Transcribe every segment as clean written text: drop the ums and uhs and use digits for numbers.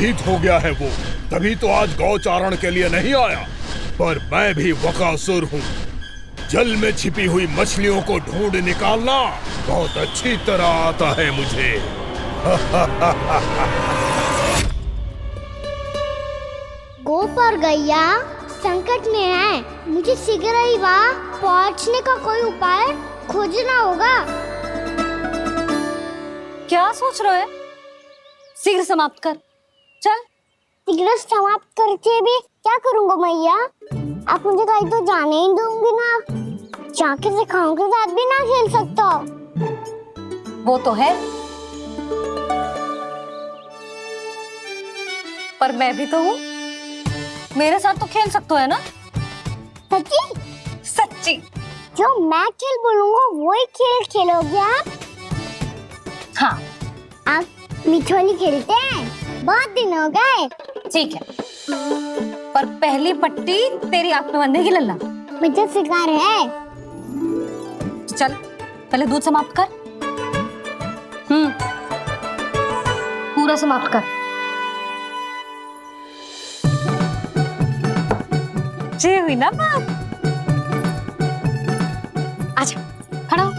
भयभीत हो गया है वो, तभी तो आज गौचारण के लिए नहीं आया। पर मैं भी बकासुर हूँ। जल में छिपी हुई मछलियों को ढूंढ निकालना बहुत अच्छी तरह आता है मुझे। गोप और गैया संकट में है। मुझे शीघ्र ही वहाँ पहुँचने का कोई उपाय खोजना होगा। क्या सोच रहे है? शीघ्र समाप्त कर, चल। शीघ्र समाप्त करके भी क्या करूँगा मैया? आप मुझे कहीं तो जाने ही दूंगी ना। जाके सिखाओं के साथ भी ना खेल सकता। वो तो है, पर मैं भी तो हूँ। मेरे साथ तो खेल सकते हो, है ना? सच्ची? सच्ची। जो मैं खेल बोलूँगा वही खेल खेलोगे आप? हाँ। आप मिठोली खेलते हैं? बहुत दिन हो गए। ठीक है, पर पहली पट्टी तेरी आंख में बंधेगी लल्ला। मुझे शिकार है। चल, पहले दूध समाप्त कर। पूरा समाप्त कर। ये हुई ना बात। आजा, खड़ा हो।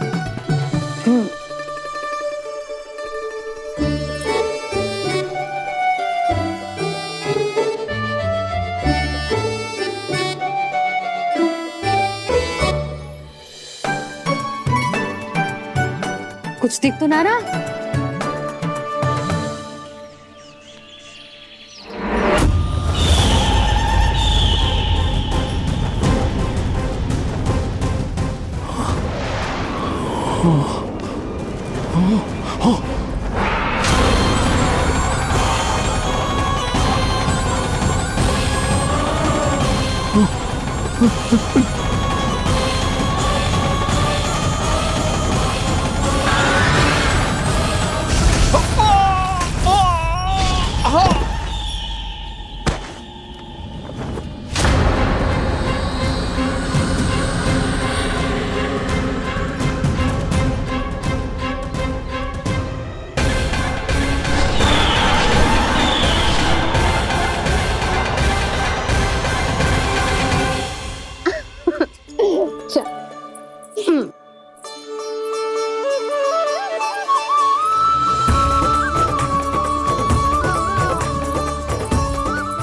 कुछ दिख तो ना रहा।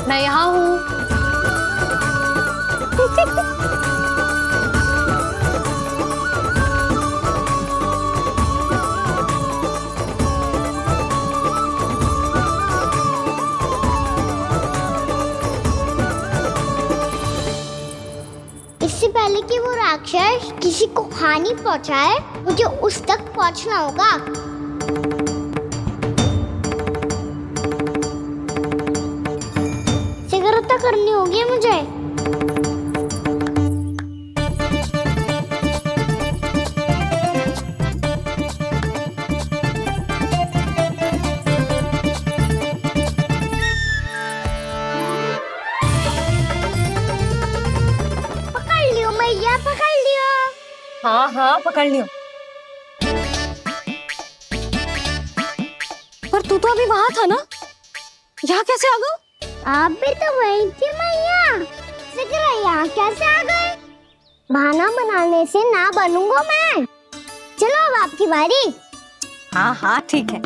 मैं यहाँ हूँ। इससे पहले कि वो राक्षस किसी को हानि पहुंचाए, मुझे उस तक पहुंचना होगा। शीघ्रता करनी होगी मुझे। पकड़ लियो मैया, पकड़ लियो। हाँ हाँ, पकड़ लियो। पर तू तो अभी वहां था ना, यहाँ कैसे आ गया? आप भी तो वही थी मैया। शीघ्र यहाँ कैसे आ गए? बहाना बनाने से ना बनूंगा मैं। चलो अब आपकी बारी। हाँ हाँ, ठीक है।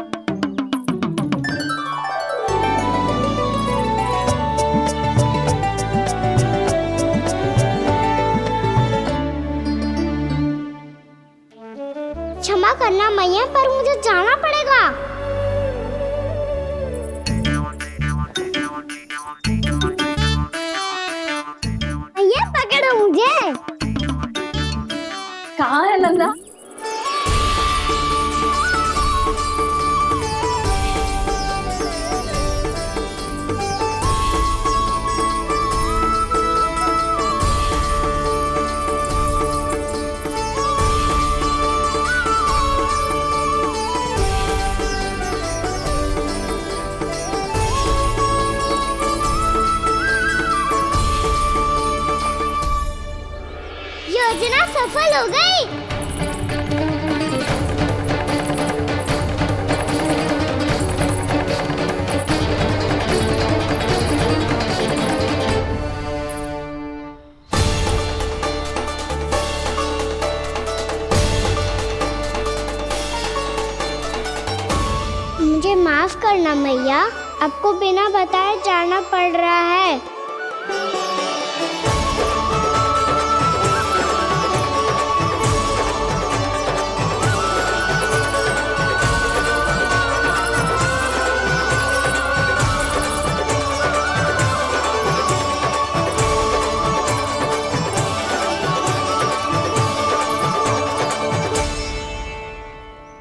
क्षमा करना मैया, पर मुझे जाना पड़ेगा। मैया पकड़ो मुझे। कहाँ है लल्ला? योजना सफल हो गई। मैया, आपको बिना बताए जाना पड़ रहा है।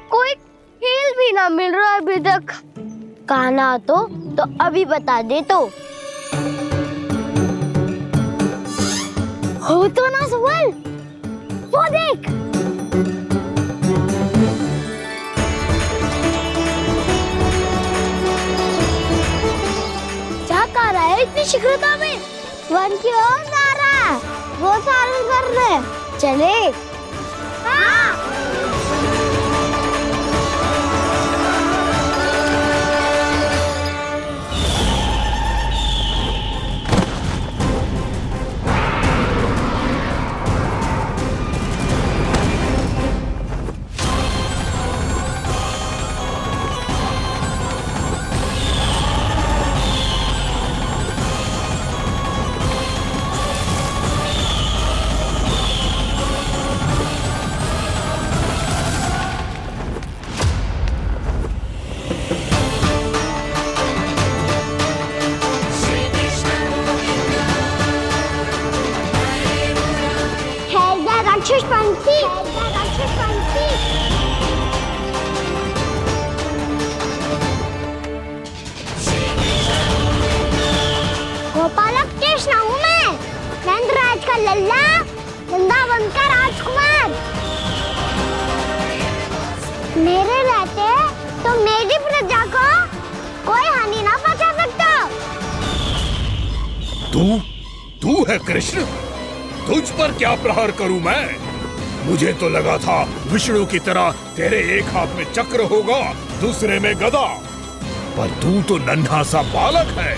कोई खेल भी ना मिल रहा अभी तक। कहना तो अभी बता दे तो। हो तो ना सुबल, वो देख। क्या कर रहा है इतनी शीघ्रता में? वन की ओर जा रहा है, वो सारे कर रहे। चले। हाँ। राक्षसपंथी, राक्षसपंथी। गोपालक कृष्ण हूँ मैं, नंदराज का लल्ला, वृंदावन का राजकुमार। मेरे रहते तो मेरी प्रजा को कोई हानि ना पहुंचा सकता। तू है कृष्ण? तुझ पर क्या प्रहार करूं मैं? मुझे तो लगा था विष्णु की तरह तेरे एक हाथ में चक्र होगा, दूसरे में गदा, पर तू तो नन्हा सा बालक है।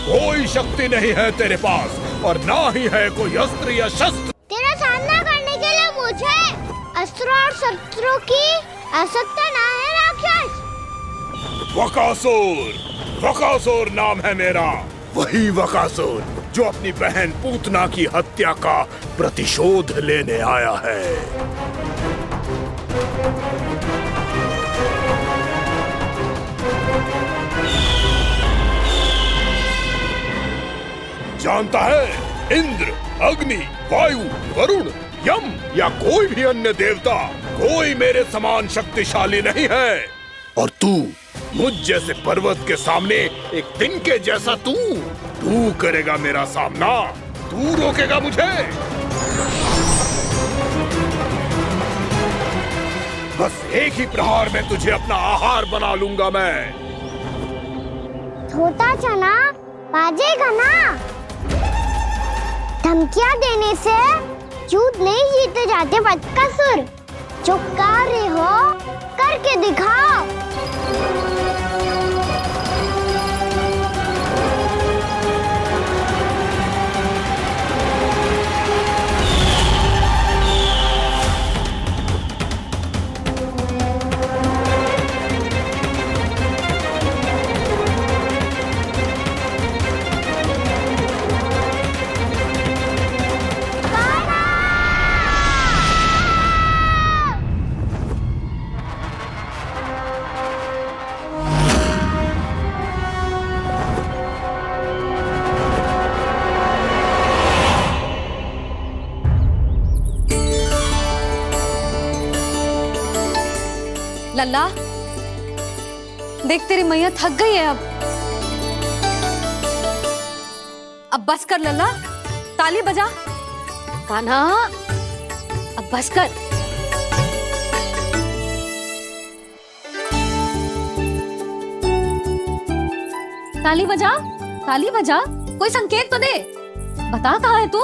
कोई शक्ति नहीं है तेरे पास और ना ही है कोई अस्त्र या शस्त्र। तेरा सामना करने के लिए मुझे अस्त्र और शस्त्रों की आवश्यकता ना है राक्षस। वकासुर, वकासुर नाम है मेरा, वही वकासुर जो अपनी बहन पूतना की हत्या का प्रतिशोध लेने आया है। जानता है, इंद्र, अग्नि, वायु, वरुण, यम या कोई भी अन्य देवता, कोई मेरे समान शक्तिशाली नहीं है। और तू, मुझ जैसे पर्वत के सामने एक तिनके जैसा तू करेगा मेरा सामना? तू रोकेगा मुझे? बस एक ही प्रहार में तुझे अपना आहार बना लूंगा मैं। छोटा चना बाजेगा ना। धमकियां देने से युद्ध नहीं जीते जाते बदकसूर। जो कार्य हो करके दिखाओ। लल्ला, देख तेरी मैया थक गई है अब बस कर लल्ला, ताली बजा। कान्हा, अब बस कर। ताली बजा, ताली बजा, कोई संकेत तो दे। बता कहाँ है तू?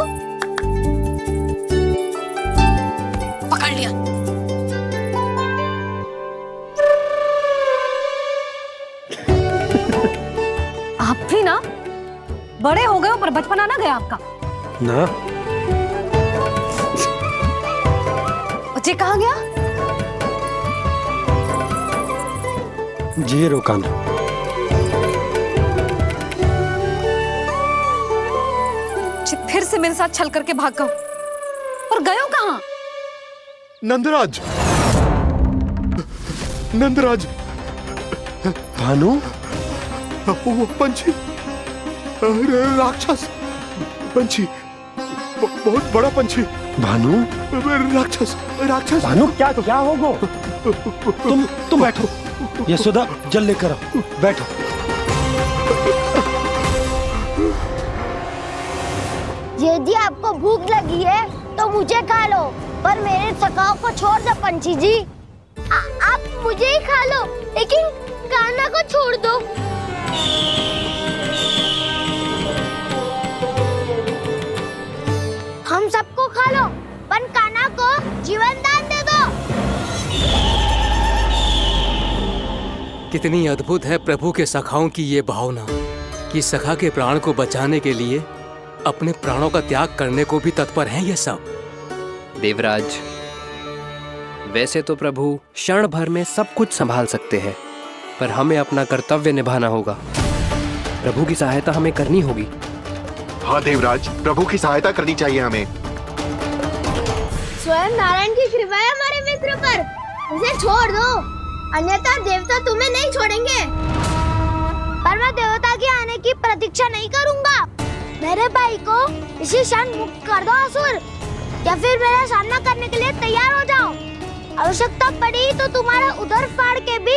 पकड़ लिया। आप भी ना बड़े हो गए हो, पर बचपना ना गया आपका ना। बच्चे कहाँ गया? जी रोकाना। से मेरे साथ छल करके भाग गओ। और गयो कहाँ? नंदराज, नंदराज। भानु, वो पंछी, राक्षस पंछी, बहुत बड़ा पंछी। भानु, राक्षस, राक्षस। भानु, क्या होगा? तुम बैठो। यशोदा, जल लेकर आओ, बैठो। यदि आपको भूख लगी है तो मुझे खा लो, पर मेरे थकाव को छोड़ दो पंछी जी। आप मुझे ही खा लो, लेकिन कान्हा को छोड़ दो। हम सबको खा लो, पर कान्हा को जीवन दान दे दो। कितनी अद्भुत है प्रभु के सखाओं की ये भावना कि सखा के प्राण को बचाने के लिए अपने प्राणों का त्याग करने को भी तत्पर हैं ये सब। देवराज, वैसे तो प्रभु क्षण भर में सब कुछ संभाल सकते हैं, पर हमें अपना कर्तव्य निभाना होगा। प्रभु की सहायता हमें करनी होगी। हाँ देवराज, प्रभु की सहायता करनी चाहिए हमें। स्वयं नारायण की कृपा है हमारे मित्र पर, उसे छोड़ दो, अन्यथा देवता तुम्हें नहीं छोड़ेंगे। पर मैं देवता के आने की प्रतीक्षा नहीं करूंगा। मेरे भाई को इसी क्षण मुक्त कर दो असुर, या फिर मेरा सामना करने के लिए तैयार हो जाओ। आवश्यकता पड़ी तो तुम्हारा उधर फाड़ के भी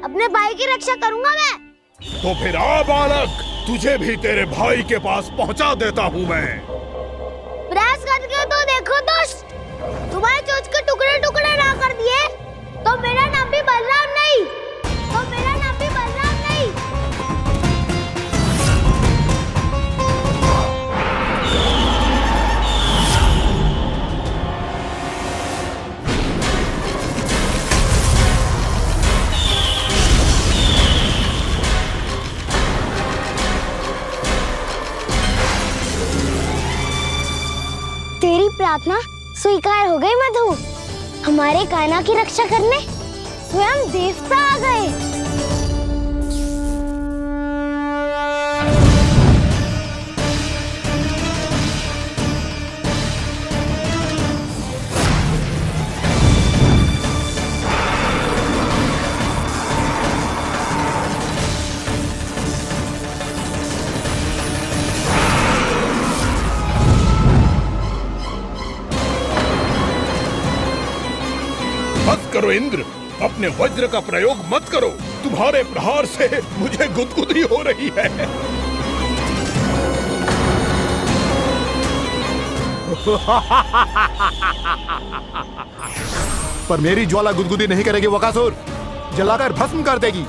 अपने भाई की रक्षा करूंगा मैं। तो फिर आ बालक, तुझे भी तेरे भाई के पास पहुंचा देता हूँ मैं। प्रयास करके तो देखो दोस्त, तुम्हारे चोंच के टुकड़े टुकड़े ना कर दिए तो मेरा नाम भी बलराम नहीं, तो मेरा नाम भी बलराम नहीं। तेरी प्रार्थना स्वीकार हो गई मधु। हमारे कान्हा की रक्षा करने स्वयं देवता आ गए। मत करो इंद्र, अपने वज्र का प्रयोग मत करो। तुम्हारे प्रहार से मुझे गुदगुदी हो रही है। पर मेरी ज्वाला गुदगुदी नहीं करेगी वकासुर, जलाकर भस्म कर देगी।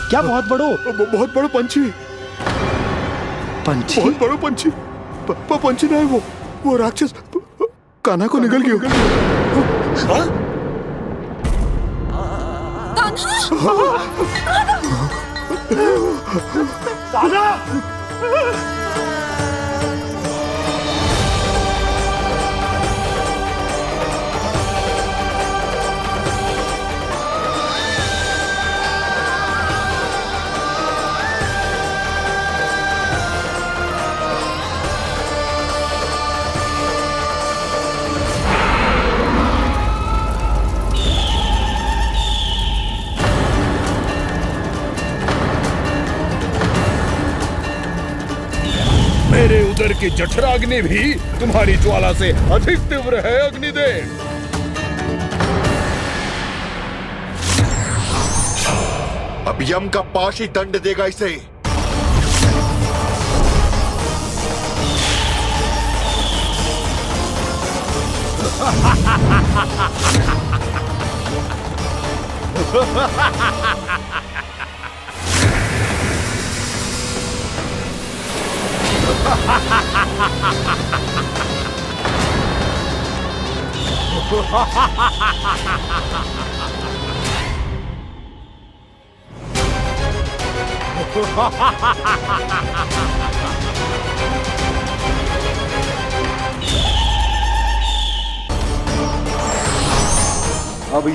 क्या बहुत बड़ो? बहुत बड़ा पंछी, पंछी? बहुत बड़ा पंछी। पंछी ना है वो राक्षस कान्हा को निगल गया। हाँ? मेरे उदर की जठराग्नि भी तुम्हारी ज्वाला से अधिक तीव्र है अग्निदेव। अब यम का पाश ही दंड देगा इसे। अब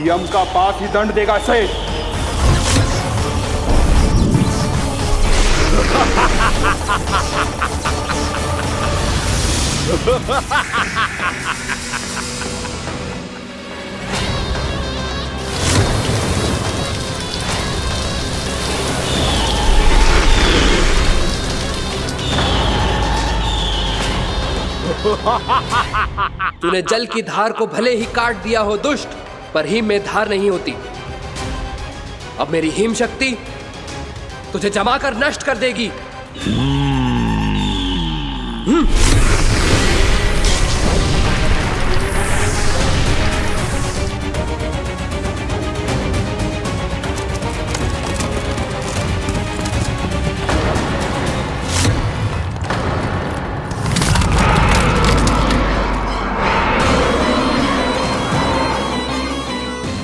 यम का पास ही दंड देगा इसे। तूने जल की धार को भले ही काट दिया हो दुष्ट, पर हिम में धार नहीं होती। अब मेरी हिम शक्ति तुझे जमा कर नष्ट कर देगी।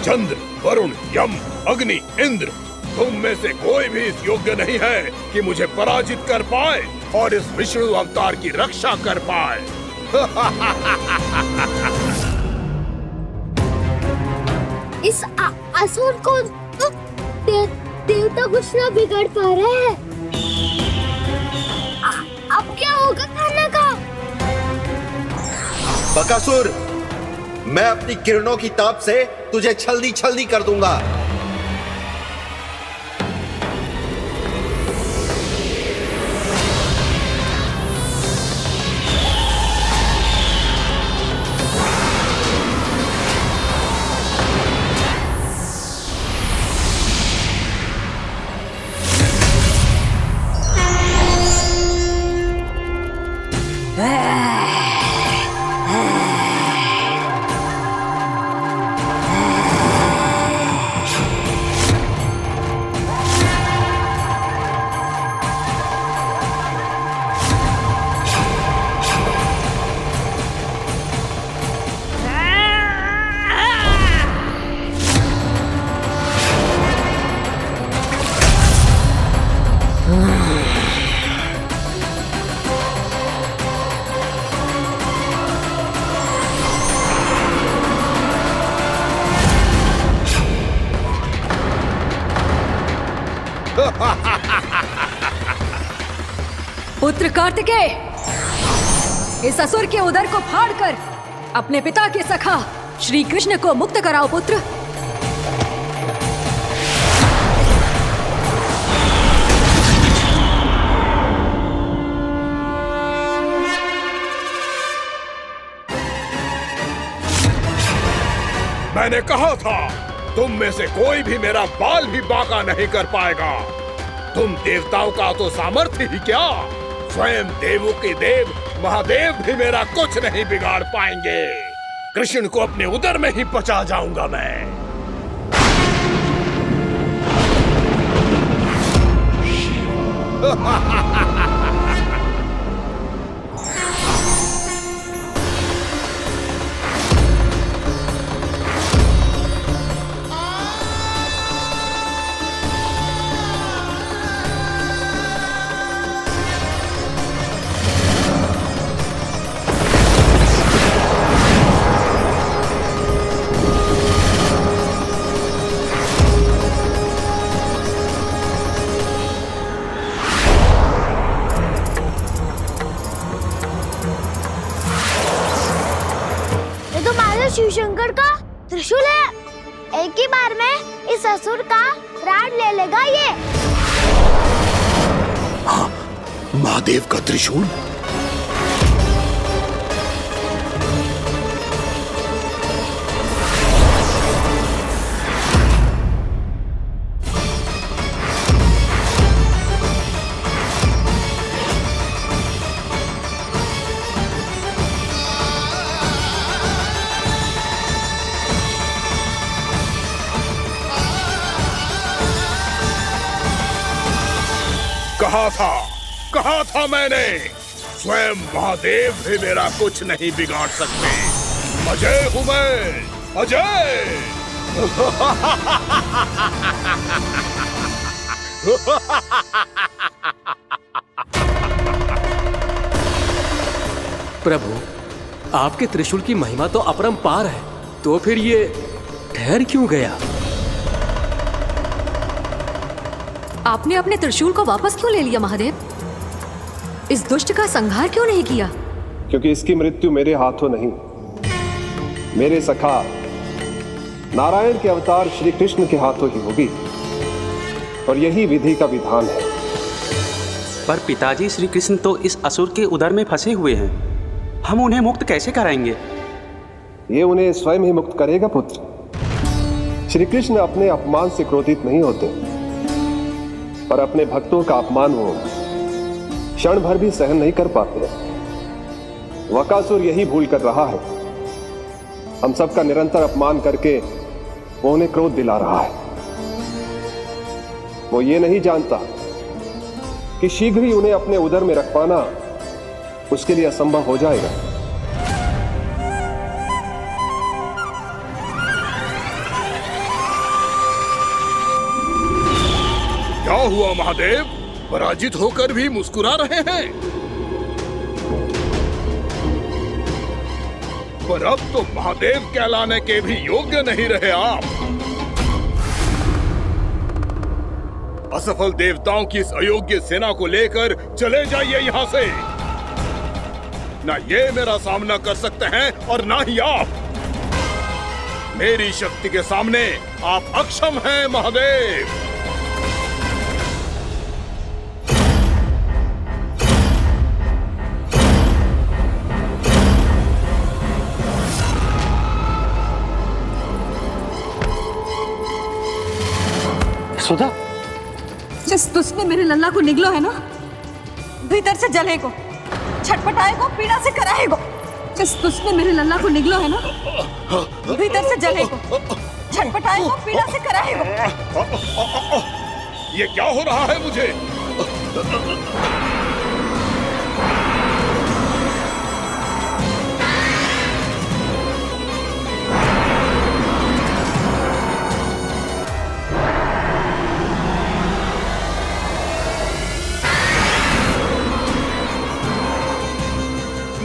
चंद्र, वरुण, यम, अग्नि, इंद्र, तुम में से कोई भी इस योग्य नहीं है कि मुझे पराजित कर पाए और इस विष्णु अवतार की रक्षा कर पाए। इस असुर को तो देवता कुछ ना बिगाड़ पा रहे हैं। अब क्या होगा खाना का? बकासुर, मैं अपनी किरणों की ताप से तुझे छल्दी छल्दी कर दूंगा। पुत्र कार्तिकेय, इस असुर के उदर को फाड़कर अपने पिता के सखा श्री कृष्ण को मुक्त कराओ पुत्र। मैंने कहा था, तुम में से कोई भी मेरा बाल भी बांका नहीं कर पाएगा। तुम देवताओं का तो सामर्थ्य ही क्या, स्वयं देवों के देव महादेव भी मेरा कुछ नहीं बिगाड़ पाएंगे। कृष्ण को अपने उदर में ही पचा जाऊंगा मैं। शिव शंकर का त्रिशूल है। एक ही बार में इस असुर का प्राण ले लेगा ये। हाँ, महादेव का त्रिशूल। कहा था मैंने, स्वयं महादेव भी मेरा कुछ नहीं बिगाड़ सकते। अजय हूं मैं, अजय। प्रभु, आपके त्रिशूल की महिमा तो अपरंपार है, तो फिर ये ठहर क्यों गया? आपने अपने त्रिशूल को वापस क्यों ले लिया महादेव? इस दुष्ट का संहार क्यों नहीं किया? क्योंकि इसकी मृत्यु मेरे हाथों नहीं, मेरे सखा नारायण के अवतार श्री कृष्ण के हाथों ही होगी, और यही विधि का विधान है। पर पिताजी, श्री कृष्ण तो इस असुर के उदर में फंसे हुए हैं, हम उन्हें मुक्त कैसे कराएंगे? ये उन्हें स्वयं ही मुक्त करेगा पुत्र। श्री कृष्ण अपने अपमान से क्रोधित नहीं होते, पर अपने भक्तों का अपमान वो क्षण भर भी सहन नहीं कर पाते। वकासुर यही भूल कर रहा है, हम सबका निरंतर अपमान करके वो उन्हें क्रोध दिला रहा है। वो ये नहीं जानता कि शीघ्र ही उन्हें अपने उदर में रख पाना उसके लिए असंभव हो जाएगा। क्या हुआ महादेव? पराजित होकर भी मुस्कुरा रहे हैं। पर अब तो महादेव कहलाने के भी योग्य नहीं रहे आप। असफल देवताओं की इस अयोग्य सेना को लेकर चले जाइए यहाँ से। ना ये मेरा सामना कर सकते हैं और ना ही आप। मेरी शक्ति के सामने आप अक्षम हैं महादेव। सुधा, जिस दुष्ट ने मेरे लल्ला को निगलो है ना, भीतर से जलेगो, छटपटाएगो, पीड़ा से कराएगो। जिस दुष्ट ने मेरे लल्ला को निगलो है ना, भीतर से जलेगो, छटपटाएगो, पीड़ा से कराएगो। ये क्या हो रहा है मुझे?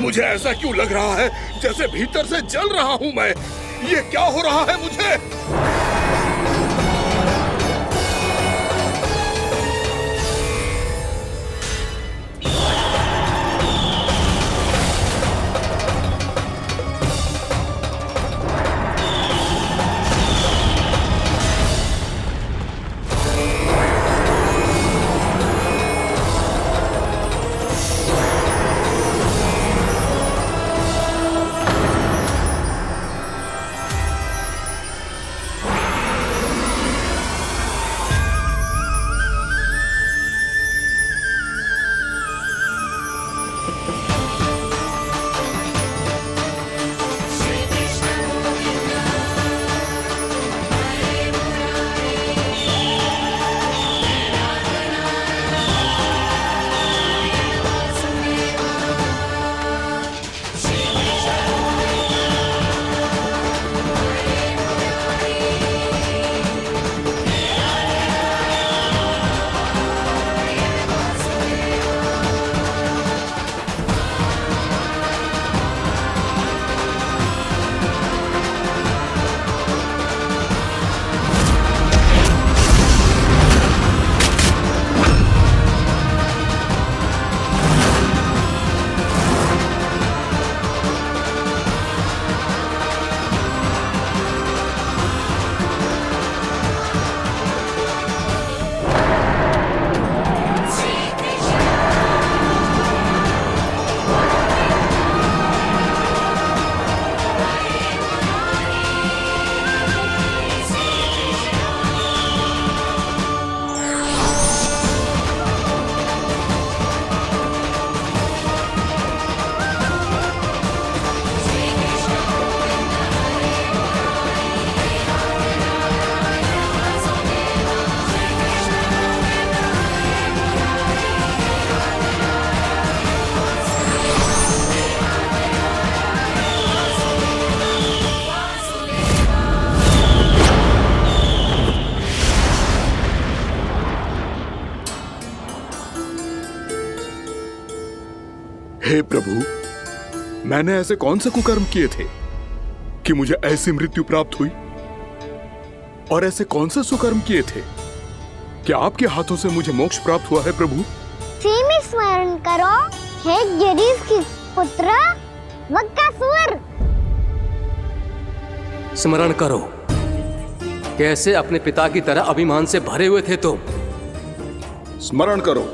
मुझे ऐसा क्यों लग रहा है जैसे भीतर से जल रहा हूं मैं? ये क्या हो रहा है मुझे? हे प्रभु, मैंने ऐसे कौन से कुकर्म किए थे कि मुझे ऐसी मृत्यु प्राप्त हुई? और ऐसे कौन से सुकर्म किए थे कि आपके हाथों से मुझे मोक्ष प्राप्त हुआ है प्रभु? स्मरण करो, हे गिरीश की पुत्र वक्कासुर। स्मरण करो, कैसे अपने पिता की तरह अभिमान से भरे हुए थे तुम। स्मरण करो,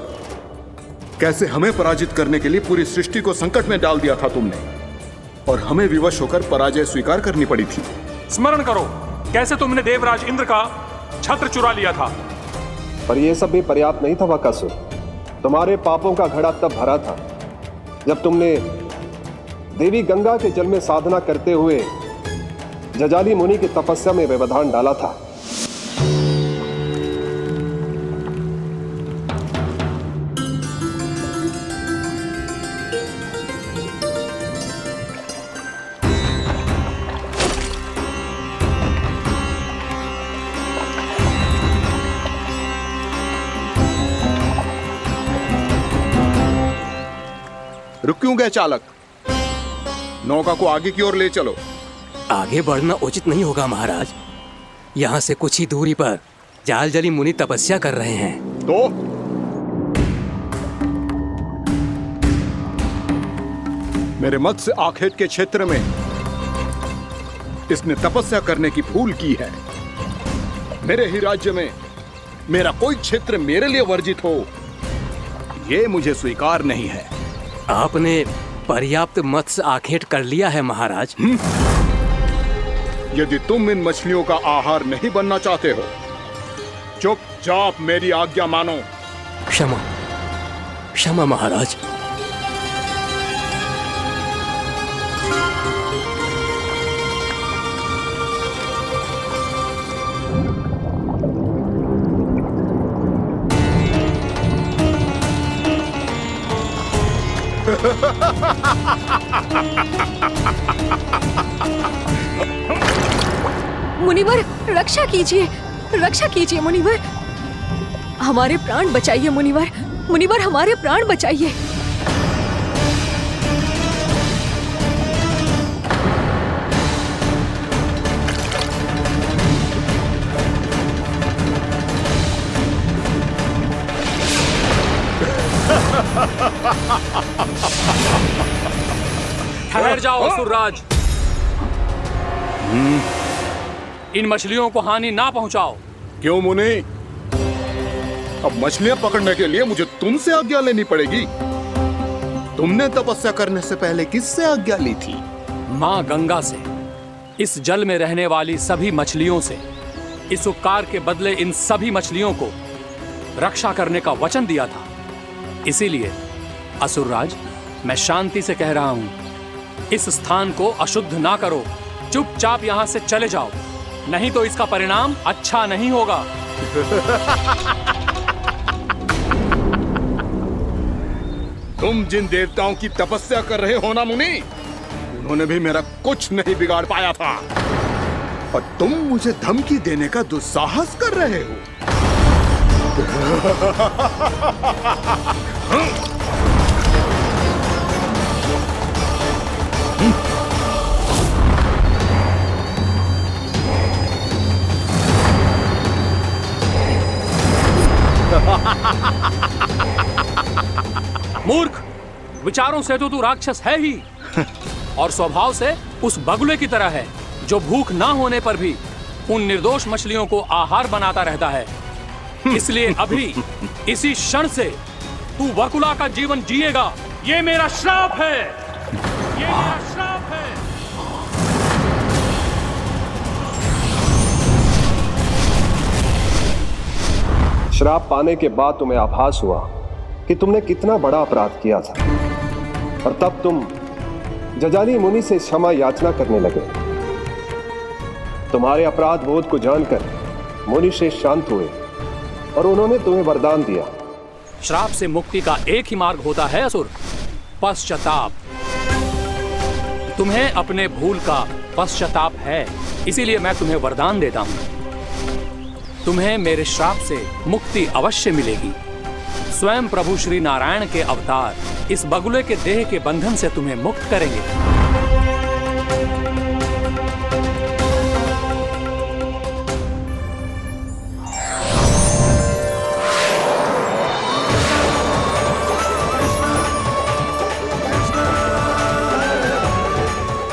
कैसे हमें पराजित करने के लिए पूरी सृष्टि को संकट में डाल दिया था तुमने, और हमें विवश होकर पराजय स्वीकार करनी पड़ी थी। स्मरण करो, कैसे तुमने देवराज इंद्र का छत्र चुरा लिया था। पर यह सब भी पर्याप्त नहीं था वक्कासुर। तुम्हारे पापों का घड़ा तब भरा था जब तुमने देवी गंगा के जल में साधना करते हुए जजाली मुनि की तपस्या में व्यवधान डाला था। रुक क्यों गए चालक? नौका को आगे की ओर ले चलो। आगे बढ़ना उचित नहीं होगा महाराज। यहाँ से कुछ ही दूरी पर जालजली मुनि तपस्या कर रहे हैं। तो मेरे मत्स्य आखेट के क्षेत्र में इसने तपस्या करने की भूल की है। मेरे ही राज्य में मेरा कोई क्षेत्र मेरे लिए वर्जित हो, यह मुझे स्वीकार नहीं है। आपने पर्याप्त मत्स्य आखेट कर लिया है महाराज। यदि तुम इन मछलियों का आहार नहीं बनना चाहते हो, चुपचाप मेरी आज्ञा मानो। क्षमा, क्षमा महाराज। मुनिवर, रक्षा कीजिए, रक्षा कीजिए मुनिवर। हमारे प्राण बचाइए मुनिवर, मुनिवर हमारे प्राण बचाइए। ठहर जाओ असुरराज। इन मछलियों को हानि ना पहुंचाओ। क्यों मुनि? अब मछलियां पकड़ने के लिए मुझे तुमसे आज्ञा लेनी पड़ेगी। तुमने तपस्या करने से पहले किससे आज्ञा ली थी? मां गंगा से, इस जल में रहने वाली सभी मछलियों से। इस उपकार के बदले इन सभी मछलियों को रक्षा करने का वचन दिया था। इसीलिए असुरराज, मैं शांति से कह रहा हूं, इस स्थान को अशुद्ध ना करो। चुपचाप यहां से चले जाओ, नहीं तो इसका परिणाम अच्छा नहीं होगा। तुम जिन देवताओं की तपस्या कर रहे हो ना मुनि, उन्होंने भी मेरा कुछ नहीं बिगाड़ पाया था, और तुम मुझे धमकी देने का दुस्साहस कर रहे हो। मूर्ख, विचारों से तो तू राक्षस है ही, और स्वभाव से उस बगुले की तरह है जो भूख ना होने पर भी उन निर्दोष मछलियों को आहार बनाता रहता है। इसलिए अभी इसी क्षण से तू वकुला का जीवन जिएगा। ये मेरा श्राप है, ये मेरा श्राप है। श्राप पाने के बाद तुम्हें आभास हुआ कि तुमने कितना बड़ा अपराध किया था, और तब तुम जजाली मुनि से क्षमा याचना करने लगे। तुम्हारे अपराध बोध को जानकर मुनि से शांत हुए और उन्होंने तुम्हें वरदान दिया। श्राप से मुक्ति का एक ही मार्ग होता है असुर, पश्चाताप। तुम्हें अपने भूल का पश्चाताप है, इसीलिए मैं तुम्हें वरदान देता हूं। तुम्हें मेरे श्राप से मुक्ति अवश्य मिलेगी। स्वयं प्रभु श्री नारायण के अवतार इस बगुले के देह के बंधन से तुम्हें मुक्त करेंगे।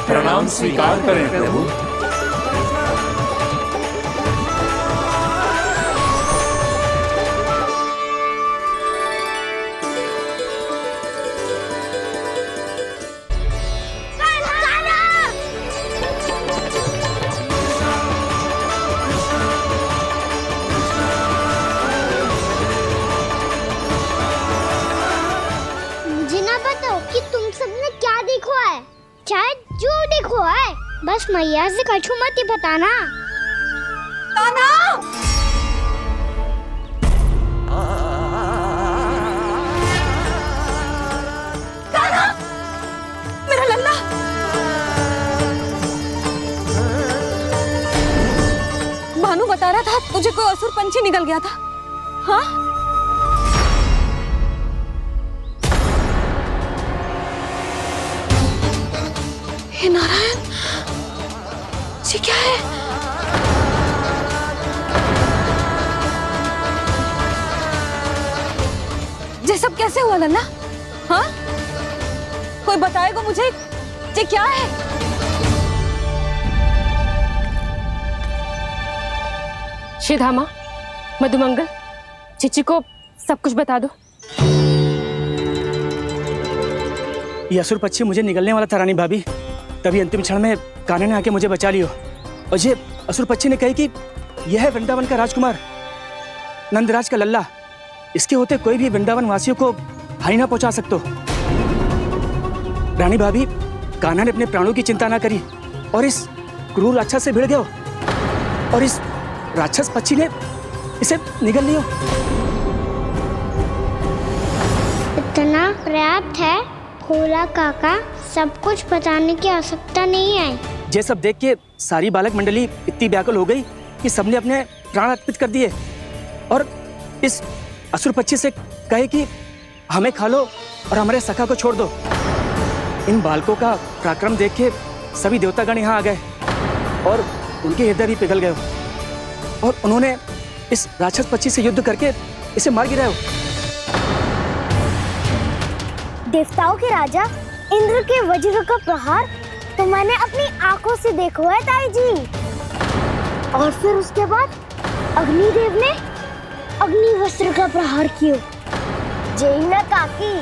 प्रणाम स्वीकार करें प्रभु। मुझे ना बताओ कि तुम सबने क्या देखा है, शायद जो देखो है, बस मैया से कछु मत ही बताना। कान्हा! कान्हा! मेरा लल्ला! भानु बता रहा था तुझे कोई असुर पंछी निकल गया था। हाँ? हे नारायण, ये क्या है? ये सब कैसे हुआ लल्ला? हाँ? कोई बताएगा मुझे ये क्या है? श्रीधामा, मधुमंगल, चिची को सब कुछ बता दो। ये असुर पक्षी मुझे निगलने वाला था रानी भाभी, तभी अंतिम क्षण में कान्हा ने आके मुझे बचा लियो। और ये असुर पक्षी ने कही कि यह है वृंदावन का राजकुमार, नंदराज का लल्ला। इसके होते कोई भी वृंदावन वासियों को हानि ना पहुंचा सकते। रानी भाभी, कान्हा ने अपने प्राणों की चिंता ना करी और इस क्रूर राक्षस से भिड़ गयो और इस राक्षस पक्षी ने इसे निगल लियो। इतना पर्याप्त है भोला काका, सब कुछ बताने की आवश्यकता नहीं है। ये सब देख के सारी बालक मंडली इतनी व्याकुल हो गई कि सबने अपने प्राण अर्पित कर दिए और इस असुर पक्षी से कहे कि हमें खा लो और हमारे सखा को छोड़ दो। इन बालकों का पराक्रम देख के सभी देवतागण यहाँ आ गए और उनके हृदय भी पिघल गए और उन्होंने इस राक्षस पक्षी से युद्ध करके इसे मार गिराया। देवताओं के राजा इंद्र के वज्र का प्रहार तो मैंने अपनी आंखों से देखा है ताई जी। और फिर उसके बाद अग्निदेव ने अग्निवस्त्र का प्रहार किया। जय न काकी,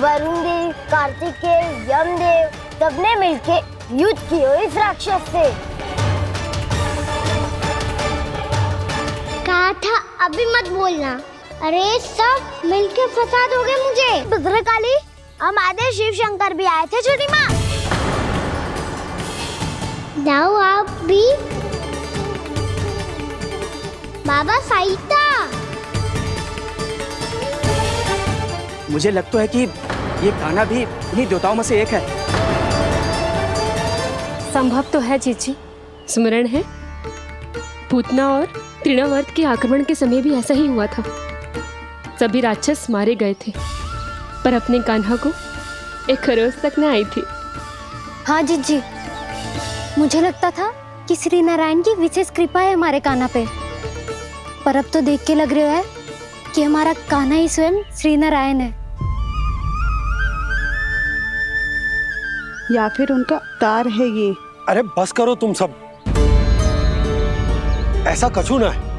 वरुण देव, कार्तिकेय, यमदेव सबने मिलके युद्ध किया इस राक्षस से। कहा था अभी मत बोलना। अरे सब मिलके फंसा दोगे मुझे। भद्रकाली, हमारे शिव शंकर भी आए थे छोटी माँ। जाओ आप भी। बाबा साईता, मुझे लगता है कि ये कान्हा भी इन्हीं देवताओं में से एक है। संभव तो है चीची, स्मरण है पूतना और तृणावर्त के आक्रमण के समय भी ऐसा ही हुआ था। सभी राक्षस मारे गए थे पर अपने कान्हा को एक खरोच तक न आई थी। हाँ जीजी, मुझे लगता था कि श्री नारायण की विशेष कृपा है हमारे कान्हा पे, पर अब तो देख के लग रहा है कि हमारा कान्हा ही स्वयं श्री नारायण है। या फिर उनका अवतार है ये। अरे बस करो तुम सब, ऐसा कछु ना है।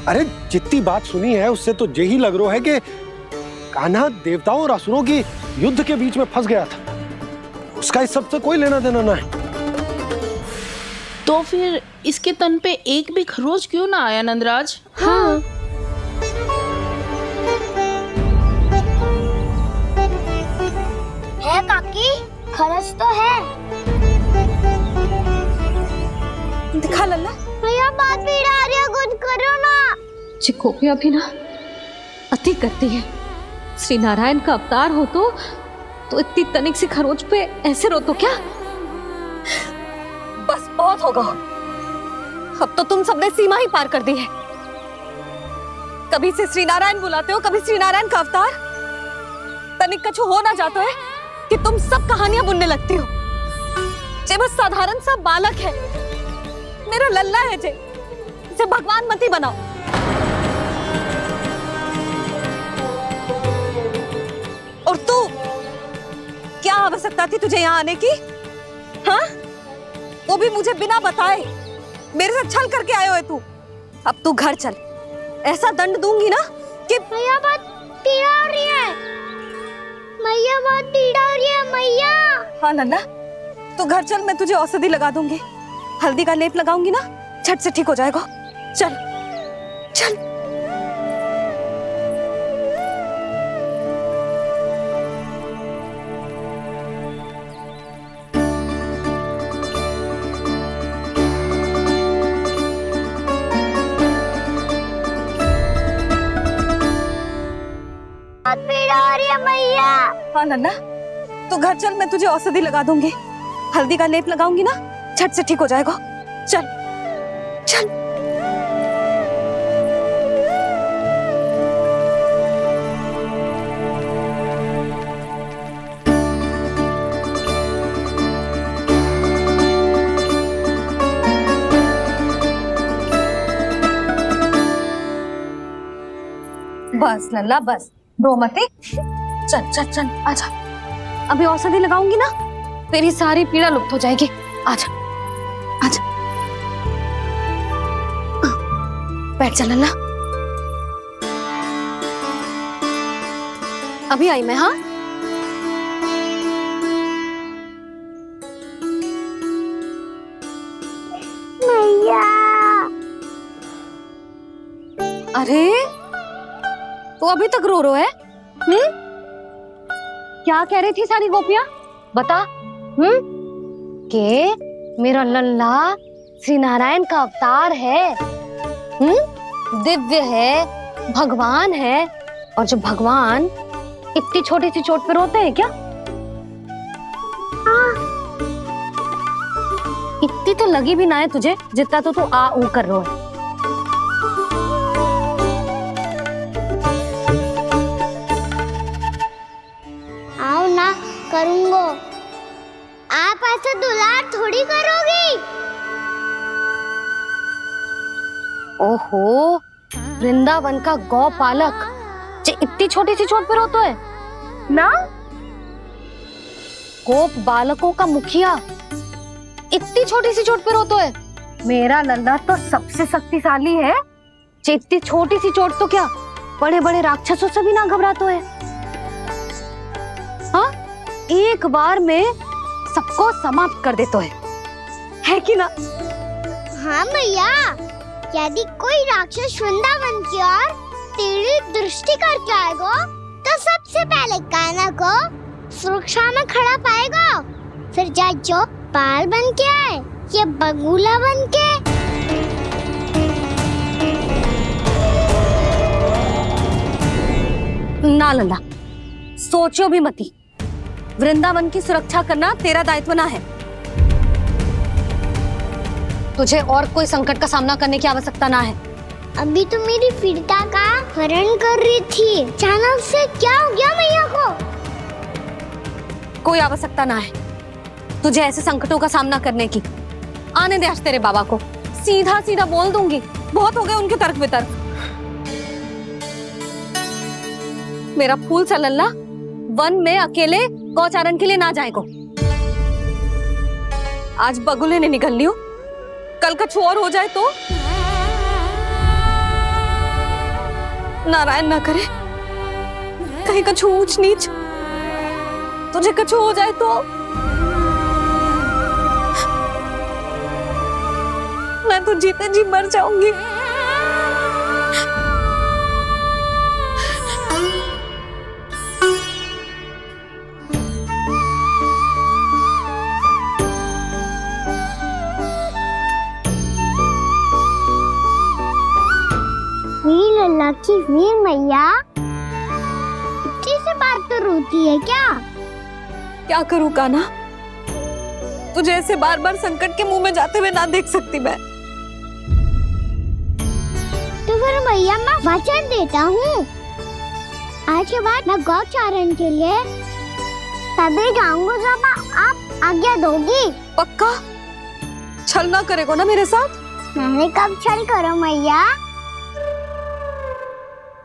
अरे जितनी बात सुनी है उससे तो यही लग रहा है कि कान्हा देवताओं और असुरों की युद्ध के बीच में फंस गया था। उसका इस सब से कोई लेना देना ना है। तो फिर इसके तन पे एक भी खरोच क्यों ना आया नंदराज? हाँ, है काकी, खरच तो है। दिखा लल्ला। भैया बात भी आ रही है, कुछ करो ना। चिकोपिया भी ना अति करती है। श्री नारायण का अवतार हो तो इतनी तनिक सी खरोच पे ऐसे रो तो क्या? बस बहुत होगा। अब तो तुम सबने सीमा ही पार कर दी है। कभी से श्री नारायण बुलाते हो, कभी श्री नारायण का अवतार। तनिक कछु हो ना जाता है कि तुम सब कहानियां बुनने लगती हो। जे बस साधारण सा बालक है, मेरा लल्ला है जे, इसे भगवान मती बनाओ। और तू, क्या आवश्यकता थी तुझे यहाँ आने की? हाँ, वो भी मुझे बिना बताए। मेरे से छल करके आयो है तू। अब तू घर चल, ऐसा दंड दूंगी ना कि मैया बहुत पीड़ा हो रही है, मैया बहुत पीड़ा हो रही है मैया। हाँ नन्ना, तू घर चल, मैं तुझे औषधि लगा दूंगी। हल्दी का लेप लगाऊंगी ना, झट से ठीक हो जाएगा। चल चल। पीड़ा हो रही है मैया। हाँ नन्ना, तू घर चल, मैं तुझे औषधि लगा दूंगी। हल्दी का लेप लगाऊंगी ना, झट से ठीक हो जाएगा। चल चल। बस लल्ला बस, रो मत। चल चल चल, आजा। अभी औषधि लगाऊंगी ना, तेरी सारी पीड़ा लुप्त हो जाएगी। आजा आजा, बैठ जा लल्ला। अभी आई मैं। हाँ, मैया। अरे तो अभी तक रो रो है? क्या कह रही थी सारी गोपियां? बता। के मेरा लल्ला श्री नारायण का अवतार है, दिव्य है, भगवान है। और जो भगवान इतनी छोटी सी चोट पे रोते हैं क्या? इतनी तो लगी भी ना है तुझे, जितना तो तू आ ऊ कर रो है। आओ ना करूंगो, आप ऐसे दुलार थोड़ी करोगी। ओहो, वृंदावन का गौपालक जो इतनी छोटी सी चोट पे रोता है ना? गोप बालकों का मुखिया इतनी छोटी सी चोट पे रोता है? मेरा लल्ला तो सबसे शक्तिशाली है, जो इतनी छोटी सी चोट तो क्या बड़े बड़े राक्षसों से भी ना घबराता है। हाँ, एक बार में सबको समाप्त कर देता है कि ना? हाँ मैया, यदि कोई राक्षस वृंदावन की ओर तेरी दृष्टि करके आएगा, तो सबसे पहले कान्हा को सुरक्षा में खड़ा पाएगा। फिर चाहे जो पाल बन के आए या बगुला बन के। ना लल्ला, सोचो भी मती। वृंदावन की सुरक्षा करना तेरा दायित्व ना है। तुझे और कोई संकट का सामना करने की आवश्यकता ना है। अभी तो मेरी पीड़िता का हरण कर रही थी, अचानक से क्या हो गया मैया को? कोई आवश्यकता ना है तुझे ऐसे संकटों का सामना करने की। आने दे आज तेरे बाबा को, सीधा सीधा बोल दूंगी। बहुत हो गए उनके तर्क वितर्क। मेरा फूल सा लल्ला वन में अकेले गौचारण के लिए ना जाएगो। आज बगुले ने निकल लियो, कल कछु और हो जाए तो? नारायण ना करे, कहीं कछु ऊंच नीच तुझे कछु हो जाए तो? मैं तो जीते जी मर जाऊंगी। लल्ला की वीर मैया इतनी सी बात तो रोती है क्या? क्या करूं कान्हा, तुझे ऐसे बार बार संकट के मुंह में जाते हुए ना देख सकती मैं। तो फिर भैया मैं वचन देता हूँ, आज के बाद मैं गौचारण के लिए तभी जाऊंगा जब आप आज्ञा दोगी। पक्का छल ना करेगा ना मेरे साथ? मैंने कब छल करो मैया?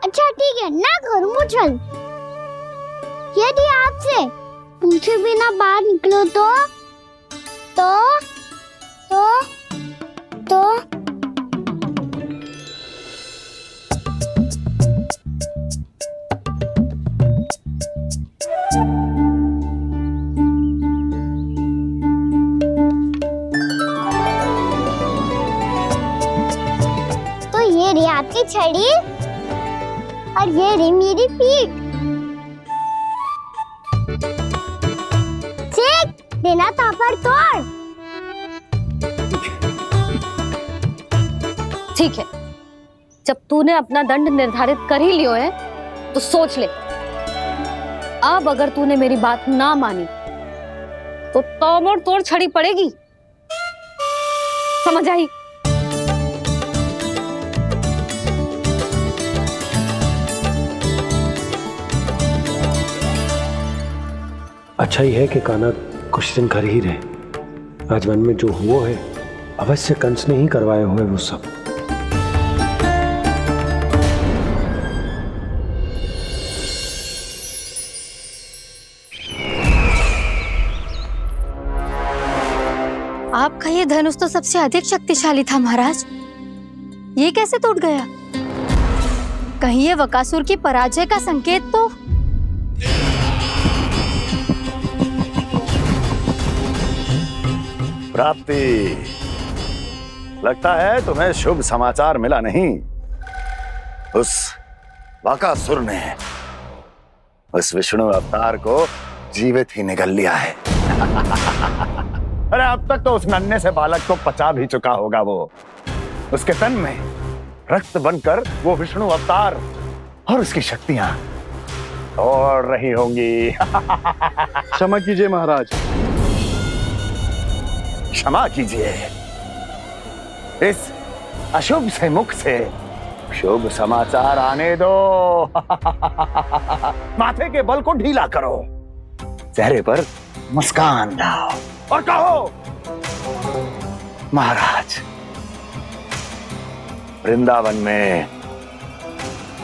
अच्छा ठीक है, ना करूँ छल। यदि आपसे पूछे बिना बाहर निकलो तो ये रही आपकी छड़ी और ये रही मेरी पीठ। ठीक देना तापर तोड़। ठीक है, जब तूने अपना दंड निर्धारित कर ही लियो है तो सोच ले, अब अगर तूने मेरी बात ना मानी तो तोड़ तोड़ छड़ी पड़ेगी, समझ आई? अच्छा ही है कि कान्हा कुछ दिन घर ही रहे। आज वन में जो हुआ है अवश्य कंस ने ही करवाए हुए वो सब। आपका ये धनुष तो सबसे अधिक शक्तिशाली था महाराज, ये कैसे टूट गया? कहीं ये वकासुर की पराजय का संकेत तो? प्राप्ति, लगता है तुम्हें शुभ समाचार मिला नहीं। उस वकासुर ने उस विष्णु अवतार को जीवित ही निगल लिया है। अरे अब तक तो उस नन्हे से बालक को पचा भी चुका होगा वो। उसके तन में रक्त बनकर वो विष्णु अवतार और उसकी शक्तियां दौड़ रही होंगी। क्षमा कीजिए महाराज। क्षमा कीजिए, इस अशुभ से मुख से शुभ समाचार आने दो। माथे के बल को ढीला करो, चेहरे पर मुस्कान लाओ और कहो, महाराज वृंदावन में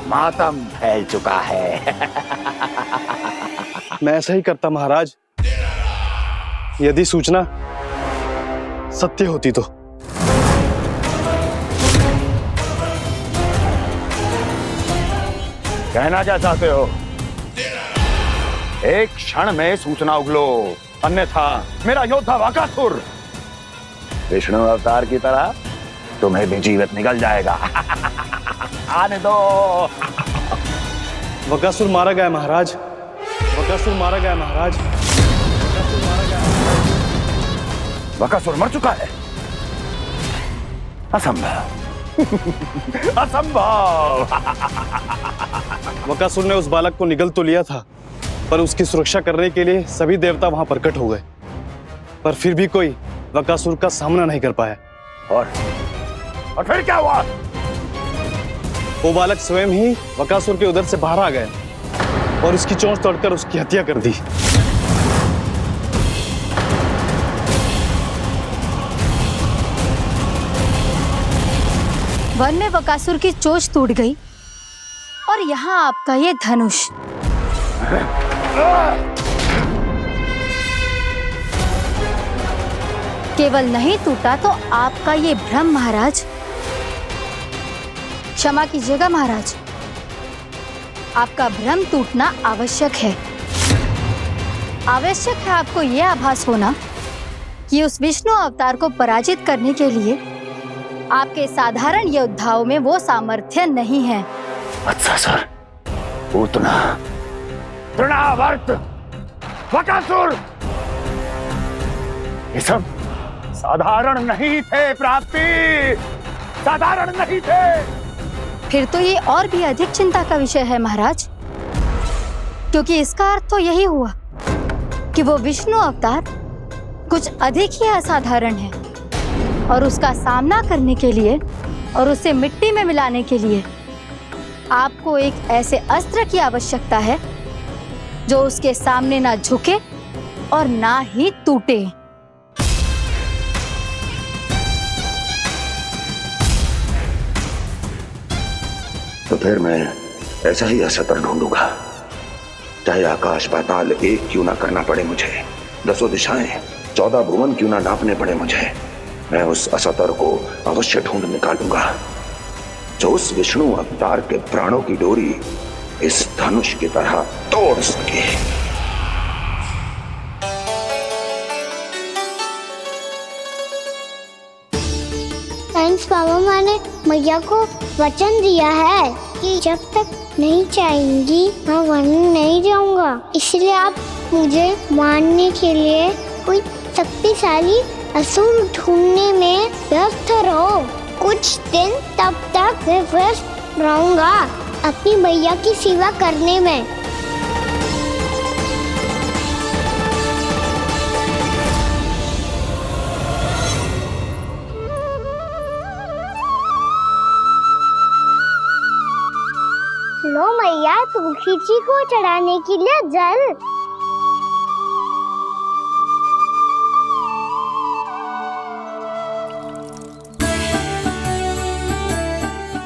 मातम फैल चुका है। मैं ऐसा ही करता महाराज, यदि सूचना सत्य होती तो। कहना क्या चाहते हो? एक क्षण में सूचना उगलो, अन्यथा मेरा योद्धा वकासुर विष्णु अवतार की तरह तुम्हें भी जीवित निकल जाएगा। आने दो। वकासुर मारा गया महाराज, वकासुर मारा गया महाराज। वकासुर मर चुका है? असंभव। असंभव। वकासुर ने उस बालक को निगल तो लिया था, पर उसकी सुरक्षा करने के लिए सभी देवता वहां प्रकट हो गए, पर फिर भी कोई वकासुर का सामना नहीं कर पाया। और फिर क्या हुआ? वो बालक स्वयं ही वकासुर के उदर से बाहर आ गया और उसकी चोंच तोड़कर उसकी हत्या कर दी। वन में वकासुर की चोंच टूट गई और यहाँ आपका ये धनुष। केवल नहीं टूटा तो आपका ये भ्रम महाराज। क्षमा कीजिएगा महाराज, आपका भ्रम टूटना आवश्यक है। आवश्यक है आपको यह आभास होना कि उस विष्णु अवतार को पराजित करने के लिए आपके साधारण योद्धाओं में वो सामर्थ्य नहीं है। वत्सासुर, पूतना, तृणावर्त, वकासुर, ये सब साधारण नहीं थे प्राप्ति, साधारण नहीं थे। फिर तो ये और भी अधिक चिंता का विषय है महाराज, क्योंकि इसका अर्थ तो यही हुआ कि वो विष्णु अवतार कुछ अधिक ही असाधारण है और उसका सामना करने के लिए और उसे मिट्टी में मिलाने के लिए आपको एक ऐसे अस्त्र की आवश्यकता है जो उसके सामने ना झुके और ना ही टूटे। तो फिर मैं ऐसा ही अस्त्र ढूंढूंगा, चाहे आकाश पाताल एक क्यों ना करना पड़े मुझे, 10 दिशाएं 14 भुवन क्यों ना नापने पड़े मुझे, मैं उस अस्त्र को अवश्य ढूंढ निकालूंगा जो उस विष्णु अवतार के प्राणों की डोरी इस धनुष की तरह तोड़ सके। थैंक्स पापा, मैंने मैया को वचन दिया है कि जब तक नहीं चाहेंगी मैं वन नहीं जाऊंगा। इसलिए आप मुझे मारने के लिए कोई शक्तिशाली असुर ढूंढने में व्यस्त रहो। कुछ दिन तब तक मैं व्यस्त रहूंगा अपनी मैया की सेवा करने में। लो मैया, तुलसी जी को चढ़ाने के लिए जल।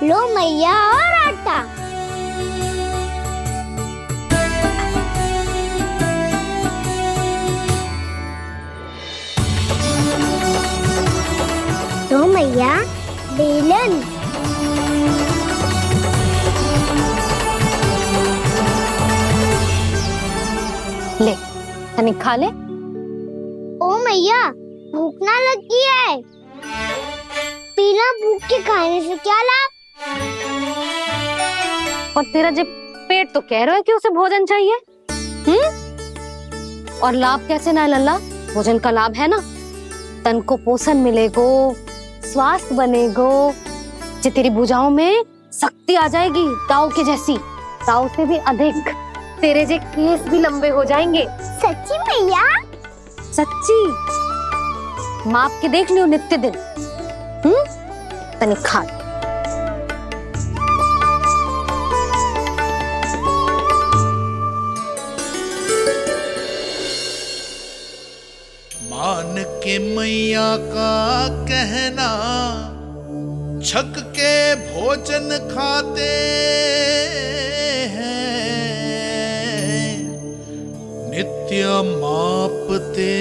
लो मैया, और आटा। लो मैया, बेलन। ले, तनिक खा ले। ओ मैया, भूख ना लगी है। बिना भूख के खाने से क्या लाभ? और तेरा जब पेट तो कह रहा है कि उसे भोजन चाहिए, और लाभ कैसे ना लल्ला? भोजन का लाभ है ना, तन को पोषण मिलेगो, स्वास्थ्य बनेगो, जो तेरी भुजाओं में शक्ति आ जाएगी ताऊ के जैसी, ताऊ से भी अधिक। तेरे जे केस भी लंबे हो जाएंगे। सच्ची मैया? सच्ची। माप के देख लियो नित्य दिन। तनिक खा। मान के मैया का कहना, छक के भोजन खाते हैं, नित्य मापते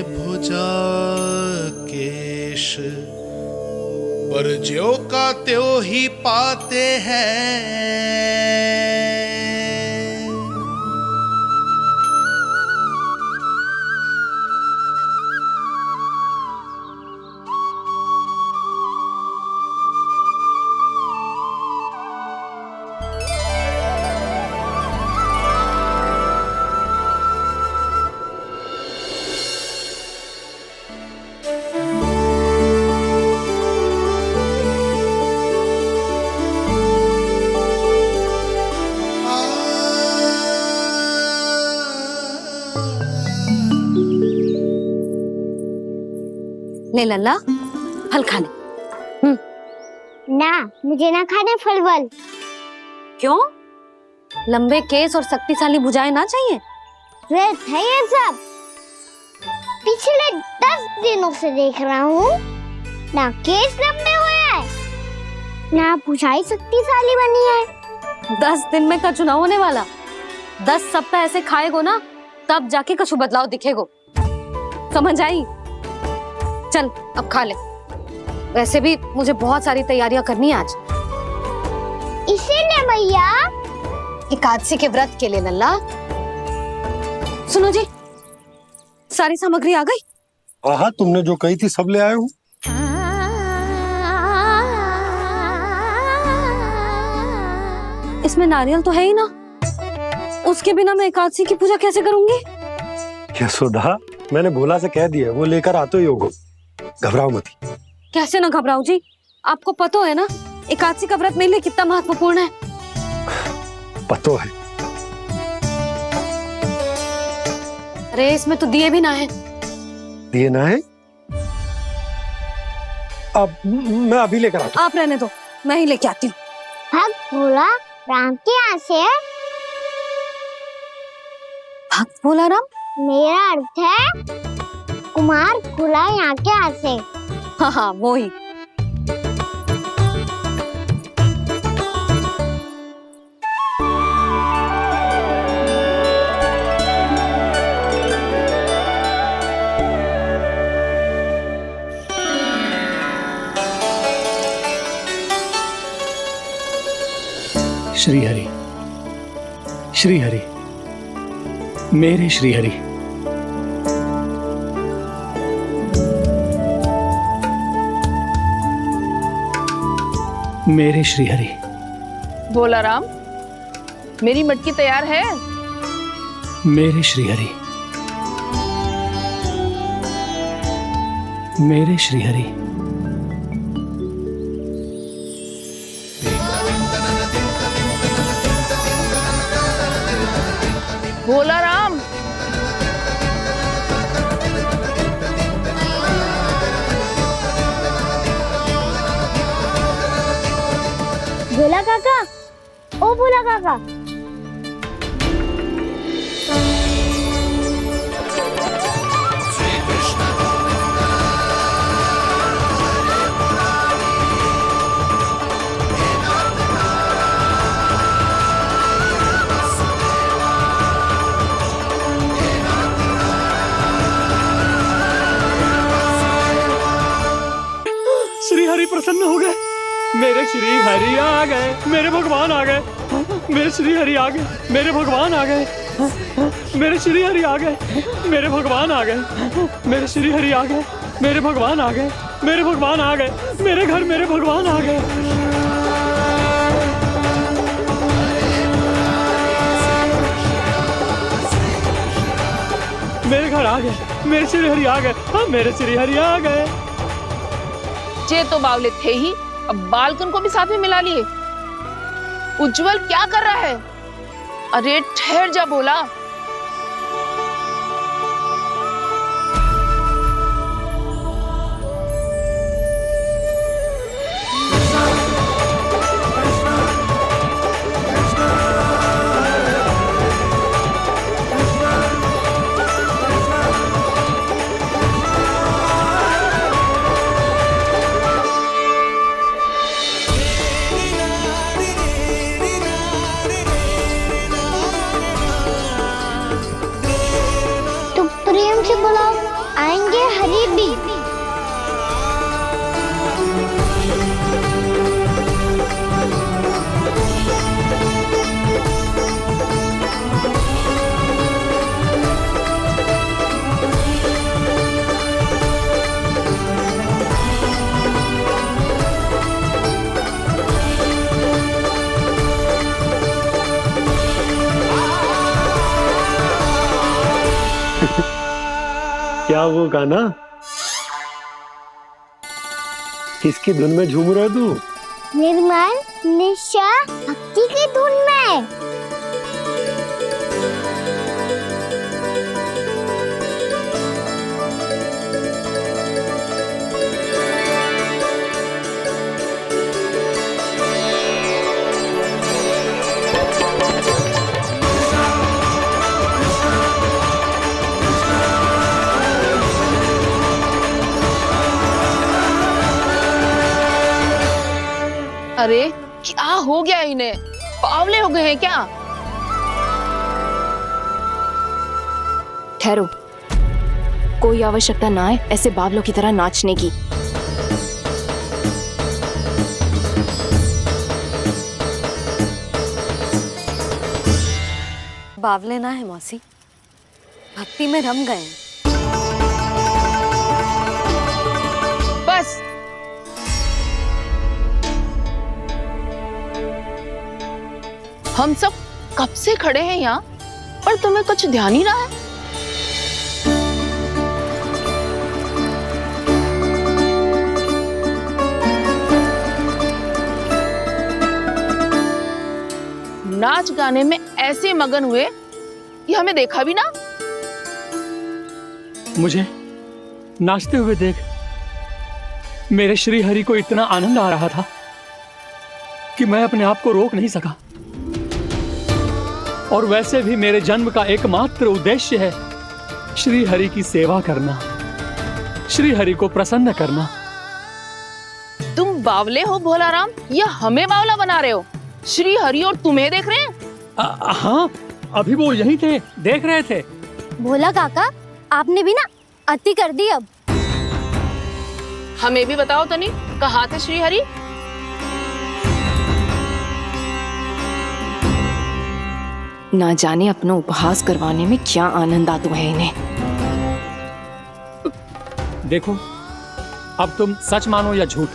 भुजा केश, पर ज्यों का त्यों ही पाते हैं। ले लल्ला, फल खाने। ना, मुझे ना खाने फल वल। क्यों? लंबे केस और शक्तिशाली भुजाएं ना चाहिए? व्यर्थ है ये सब। पिछले 10 दिनों से देख रहा हूँ, ना केस लंबे हुए हैं, ना भुजाएं शक्तिशाली बनी है। 10 दिन में का चुनाव होने वाला। 10 सप्ताह ऐसे खाएगो ना, तब जाके कुछ बदलाव दिखेगो। समझ आई? चल अब खा ले। वैसे भी मुझे बहुत सारी तैयारियां करनी है आज। इसीलिए मैया, एकादशी के व्रत के लिए लल्ला। सुनो जी, सारी सामग्री आ गई? हाँ, तुमने जो कही थी सब ले आए हूँ। इसमें नारियल तो है ही ना, उसके बिना मैं एकादशी की पूजा कैसे करूंगी? यशोदा, मैंने भोला से कह दिया, वो लेकर आते ही होगा, घबराओ मत। कैसे ना घबराओ जी, आपको पता है ना एकादशी का व्रत मेरे लिए कितना महत्वपूर्ण है। पता है। अरे इसमें तो दिए भी ना है। दिए ना है? अब मैं अभी लेकर आता आप रहने दो, मैं ही लेके आती हूँ। भक्त भोला राम के यहाँ से है। भक्त भोला राम? मेरा अर्थ है कुमार भोला यहाँ के यहाँ से। हाँ हाँ वो ही। श्री हरि, श्री हरि, मेरे श्री हरि। मेरे श्री हरि। भोला राम, मेरी मटकी तैयार है। मेरे श्री हरि, मेरे श्री हरि। भोला राम, भोला काका, ओ भोला काका। श्री हरि प्रसन्न हो गए। मेरे श्री हरि आ गए, मेरे भगवान आ गए। मेरे श्री हरि आ गए, मेरे भगवान आ गए। मेरे श्री हरि आ गए, मेरे भगवान आ गए। मेरे श्री हरि आ गए, मेरे भगवान आ गए। मेरे भगवान आ गए, मेरे घर मेरे भगवान आ गए। मेरे घर आ गए, मेरे श्री हरि आ गए। हाँ, मेरे श्री हरि आ गए। जे तो बावले थे ही, अब बालकन को भी साथ में मिला लिए। उज्जवल क्या कर रहा है? अरे ठहर जा भोला। प्रेम से बुलाओ, आएंगे हरि भी। क्या वो गाना? किसकी धुन में झूम रहा तू? निर्मल निशा भक्ति की धुन में। अरे क्या हो गया इन्हें? बावले हो गए हैं क्या? ठहरो, कोई आवश्यकता ना है ऐसे बावलों की तरह नाचने की। बावले ना है मौसी, भक्ति में रम गए। बस हम सब कब से खड़े हैं यहाँ, पर तुम्हें कुछ ध्यान ही रहा है। नाच गाने में ऐसे मगन हुए कि हमें देखा भी ना। मुझे नाचते हुए देख मेरे श्री हरि को इतना आनंद आ रहा था कि मैं अपने आप को रोक नहीं सका। और वैसे भी मेरे जन्म का एकमात्र उद्देश्य है श्री हरि की सेवा करना, श्री हरि को प्रसन्न करना। तुम बावले हो भोलाराम, या हमें बावला बना रहे हो? श्री हरि और तुम्हें देख रहे हैं? हाँ, अभी वो यहीं थे, देख रहे थे। भोला काका, आपने भी ना अति कर दी। अब हमें भी बताओ तनी, कहाँ थे श्री हरि? ना जाने अपना उपहास करवाने में क्या आनंद आता है इन्हें। देखो, अब तुम सच मानो या झूठ,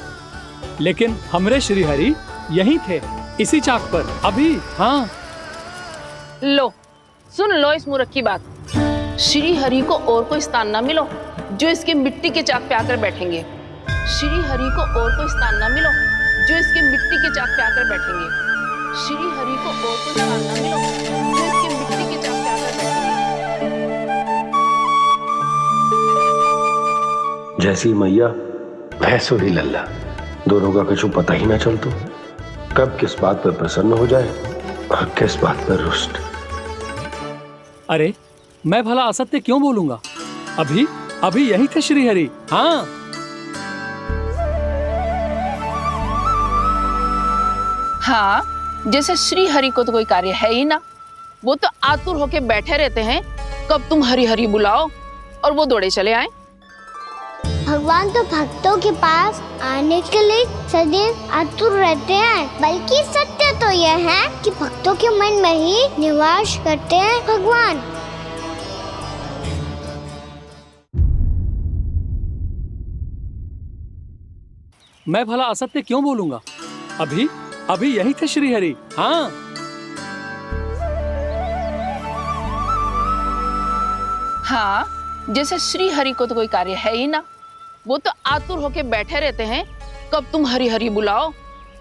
लेकिन हमरे श्री हरि यहीं थे, इसी चाक पर अभी। हाँ, लो सुन लो इस मूर्ख की बात। श्री हरि को और कोई स्थान ना मिलो जो इसके मिट्टी के चाक पे आकर बैठेंगे। श्री हरि को और कोई स्थान ना मिलो जो इसके मिट्टी के चाक पे आकर बैठेंगे। श्री हरि को और कोई स्थान ना मिलो जो इसके मिट्टी के चाक पे आकर बैठेंगे। जैसी मैया वैसो ही लल्ला, दोनों का कुछ पता ही ना चलतो, कब किस बात पर प्रसन्न हो जाए और किस बात पर रुष्ट। अरे मैं भला असत्य क्यों बोलूंगा? अभी अभी यही थे श्री हरि। हाँ, हाँ, जैसे श्री हरि को तो कोई कार्य है ही ना, वो तो आतुर होके बैठे रहते हैं कब तुम हरि हरि बुलाओ और वो दौड़े चले आए। भगवान तो भक्तों के पास आने के लिए सदैव आतुर रहते हैं, बल्कि सत्य तो यह है कि भक्तों के मन में ही निवास करते हैं भगवान। मैं भला असत्य क्यों बोलूंगा? अभी अभी यही थे श्री हरि। हाँ, हाँ, जैसे श्री हरि को तो कोई कार्य है ही ना, वो तो आतुर होके बैठे रहते हैं कब तुम हरि हरि बुलाओ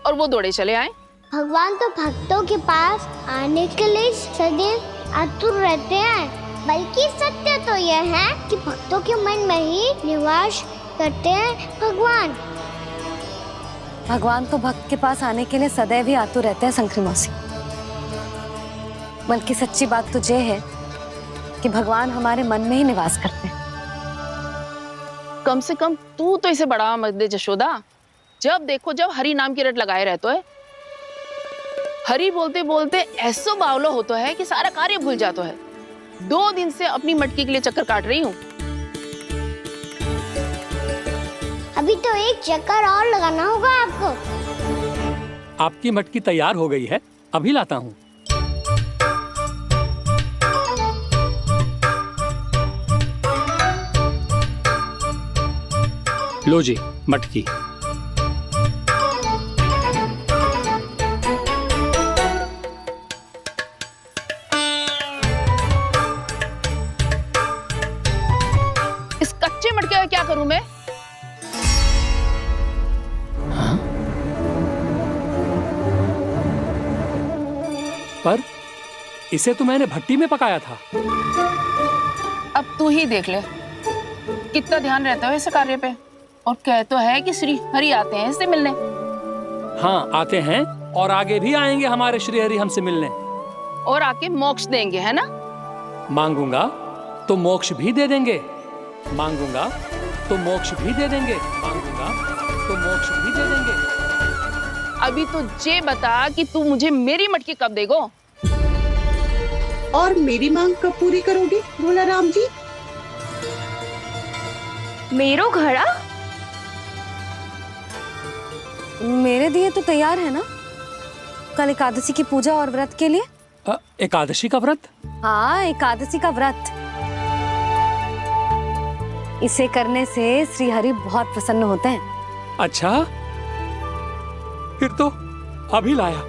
और वो दौड़े चले आए। भगवान तो भक्तों के पास आने के लिए सदैव आतुर रहते हैं, बल्कि सत्य तो यह है कि भक्तों के मन में ही निवास करते हैं भगवान। भगवान तो भक्त के पास आने के लिए सदैव ही आतुर रहते हैं संक्री मौसी। बल्कि सच्ची बात तो ये है कि भगवान हमारे मन में ही निवास करते हैं। कम से कम तू तो इसे बढ़ावा मत दे जशोदा। जब देखो जब हरि नाम की रट लगाए रहते है। हरि बोलते बोलते ऐसो बावलो होता है कि सारा कार्य भूल जाता है। 2 दिन से अपनी मटकी के लिए चक्कर काट रही हूँ। अभी तो एक चक्कर और लगाना होगा आपको। आपकी मटकी तैयार हो गई है, अभी लाता हूँ। लो जी मटकी। इस कच्चे मटके का क्या करूं मैं? पर इसे तो मैंने भट्टी में पकाया था। अब तू ही देख ले कितना ध्यान रहता है इस कार्य पे। और कह तो है कि श्री हरि आते हैं इससे मिलने। हाँ आते हैं और आगे भी आएंगे हमारे श्री हरि हमसे मिलने। और आके मोक्ष देंगे, है ना? मांगूंगा तो मोक्ष भी दे देंगे, मांगूंगा तो मोक्ष भी दे देंगे, मांगूंगा तो मोक्ष भी दे देंगे। अभी तो ये बता कि तू मुझे मेरी मटकी कब देगो? और मेरी मांग कब पूरी करोगे भोलाराम जी? मेरो घड़ा मेरे दिए तो तैयार है ना, कल एकादशी की पूजा और व्रत के लिए। एकादशी का व्रत? हाँ, एकादशी का व्रत। इसे करने से श्री हरि बहुत प्रसन्न होते हैं। अच्छा, फिर तो अभी लाया।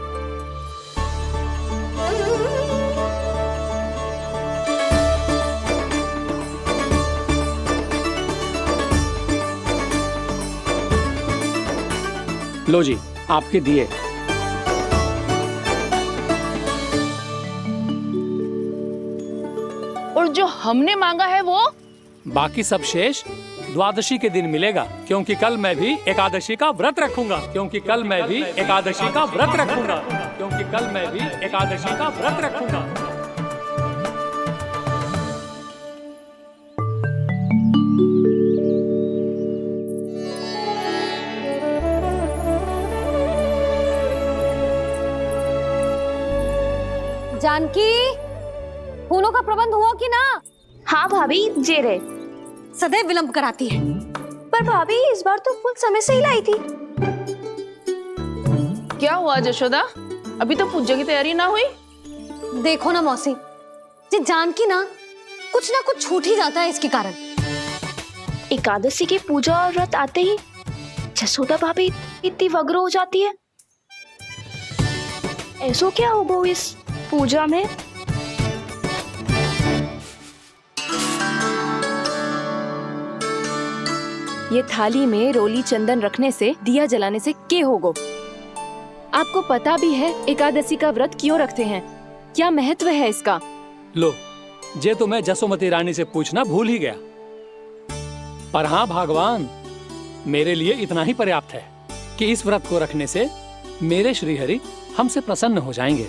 लो जी आपके दिए। और जो हमने मांगा है वो? बाकी सब शेष द्वादशी के दिन मिलेगा, क्योंकि कल मैं भी एकादशी का व्रत रखूंगा, क्योंकि कल मैं भी एकादशी का व्रत रखूंगा, क्योंकि कल मैं भी एकादशी का व्रत रखूंगा। जानकी, फूलों का प्रबंध हुआ कि ना? हाँ भाभी, जे रहे। सदैव विलंब कराती है। पर भाभी इस बार तो फूल समय से ही लाई थी। क्या हुआ जशोदा, अभी तो पूजा की तैयारी ना हुई? देखो ना मौसी, ये जानकी ना कुछ छूट ही जाता है इसके कारण। एकादशी की पूजा और व्रत आते ही जसोदा भाभी इतनी वग्र हो जाती है। ऐसो क्या होगा इस पूजा में? ये थाली में रोली चंदन रखने से, दिया जलाने से के होगो? आपको पता भी है एकादशी का व्रत क्यों रखते हैं? क्या महत्व है इसका? लो, जे तो मैं जसोमती रानी से पूछना भूल ही गया। पर हाँ भगवान, मेरे लिए इतना ही पर्याप्त है कि इस व्रत को रखने से मेरे श्रीहरि हमसे प्रसन्न हो जाएंगे।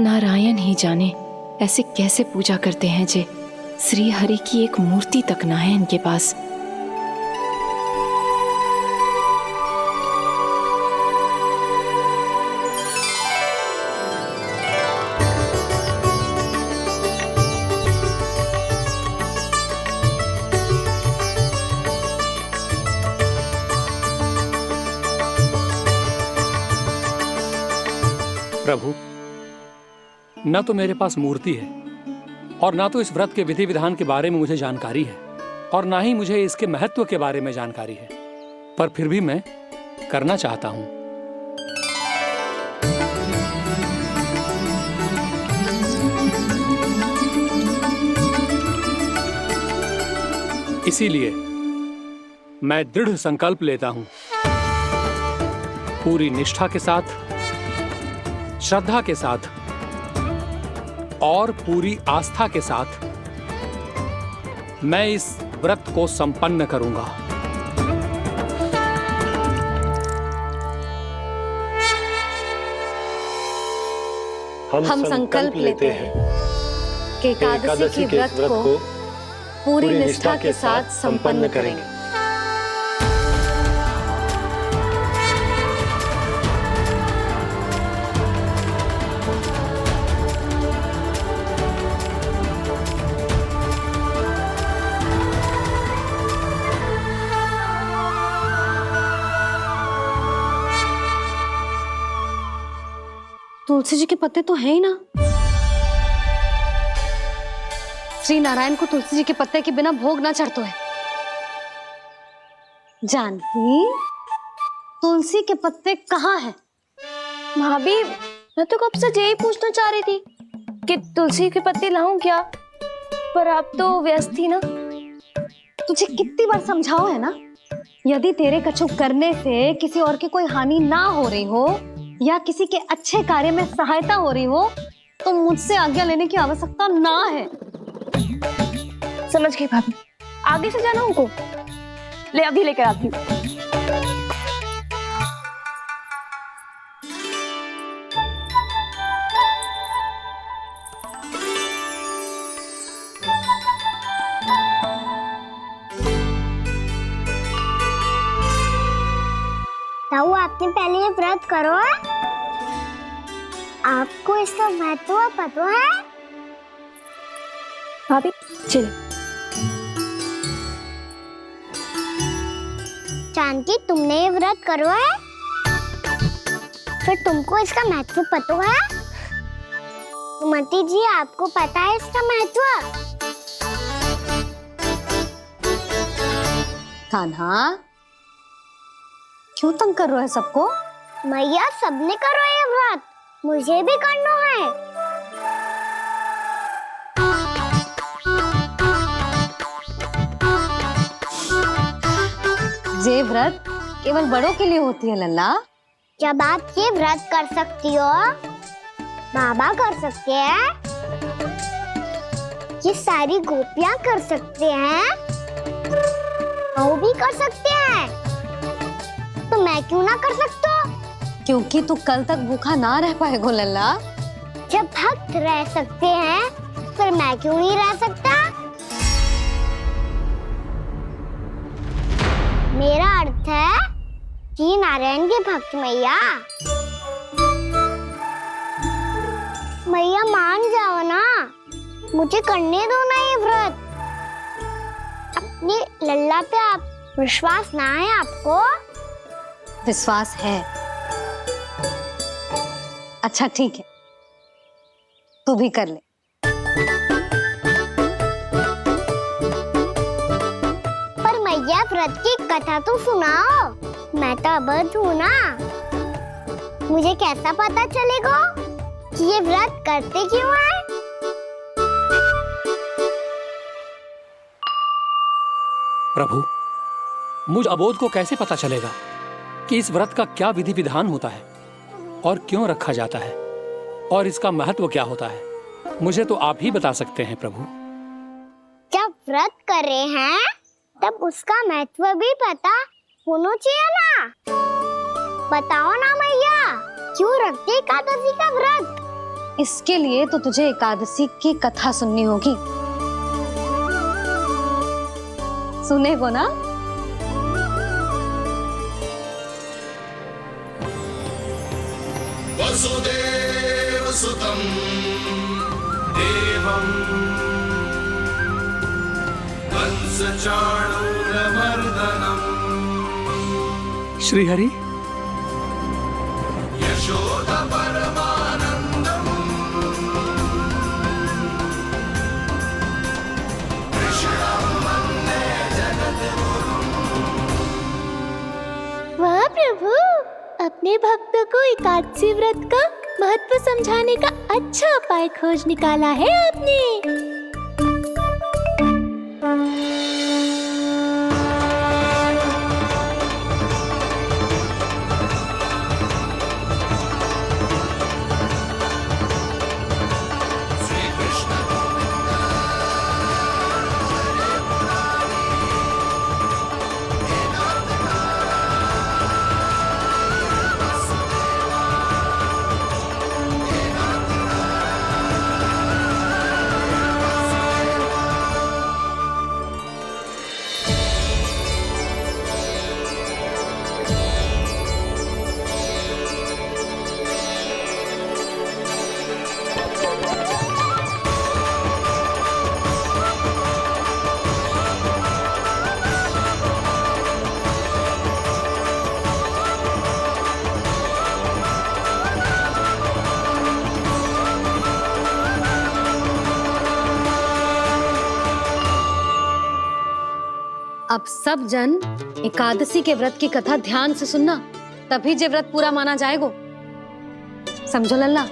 नारायण ही जाने ऐसे कैसे पूजा करते हैं जे श्री हरि की एक मूर्ति तक ना है इनके पास। प्रभु, न तो मेरे पास मूर्ति है और ना तो इस व्रत के विधि विधान के बारे में मुझे जानकारी है और ना ही मुझे इसके महत्व के बारे में जानकारी है, पर फिर भी मैं करना चाहता हूं। इसीलिए मैं दृढ़ संकल्प लेता हूं, पूरी निष्ठा के साथ, श्रद्धा के साथ और पूरी आस्था के साथ मैं इस व्रत को संपन्न करूंगा। हम संकल्प लेते हैं कि एकादशी के व्रत को पूरी निष्ठा के साथ संपन्न करेंगे। तुलसी जी के पत्ते तो हैं ही ना। श्री नारायण को तुलसी जी के पत्ते के बिना भोग ना चढ़तो है। जानकी, तुलसी के पत्ते कहाँ हैं? भाभी, मैं तो कब से यही पूछना चाह रही थी कि तुलसी के पत्ते लाऊं क्या, पर आप तो व्यस्त थी ना। तुझे कितनी बार समझाओ है ना, यदि तेरे कछु करने से किसी और की कोई हानि ना हो रही हो या किसी के अच्छे कार्य में सहायता हो रही हो तो मुझसे आज्ञा लेने की आवश्यकता ना है। समझ गई भाभी, आगे से जाना उनको। ले अभी लेकर आती हूँ। ताऊ, आपने पहले ये व्रत करो है? आपको इसका महत्व पता है? भाभी चलो। जानकी, तुमने ये व्रत करो है? फिर तुमको इसका महत्व पता है? सुमति जी, आपको पता है इसका महत्व? कान्हा, क्यों तंग कर रहे हो सबको? मैया, सबने करो ये व्रत, मुझे भी करना है। ये व्रत केवल बड़ों के लिए होती है लल्ला। जब आप ये व्रत कर सकती हो, बाबा कर सकते हैं, ये सारी गोपियां कर सकते हैं, वो भी कर सकते हैं, तो मैं क्यों ना कर सकता? क्योंकि तू कल तक भूखा ना रह पाएगा लल्ला। जब भक्त रह सकते हैं, फिर मैं क्यों नहीं रह सकता? मेरा अर्थ है कि नारायण के भक्त मैया मान जाओ ना, मुझे करने दो ना ये व्रत। अपनी लल्ला पे आप विश्वास ना है आपको? विश्वास है। अच्छा ठीक है, तू भी कर ले। पर मैया व्रत की कथा तो सुनाओ, मैं तो अबध हूँ ना, मुझे कैसा पता चलेगा कि ये व्रत करते क्यों हैं? प्रभु, मुझ अबोध को कैसे पता चलेगा कि इस व्रत का क्या विधि विधान होता है और क्यों रखा जाता है और इसका महत्व क्या होता है? मुझे तो आप ही बता सकते हैं प्रभु। जब व्रत कर रहे हैं तब उसका महत्व भी पता होना चाहिए ना। बताओ ना मैया, क्यों रखते एकादशी का व्रत? इसके लिए तो तुझे एकादशी की कथा सुननी होगी। सुनेगो ना? वसुदेव सुतं देवं कंसचाणूरमर्दनम्। श्रीहरि, यशोदा परमानंदम् कृष्णं वन्दे जगद्गुरुम्। वाह प्रभु, अपने भक्तों को एकादशी व्रत का महत्व समझाने का अच्छा उपाय खोज निकाला है आपने। अब सब जन एकादशी के व्रत की कथा ध्यान से सुनना, तभी जे व्रत पूरा माना जाएगा। समझो लल्ला?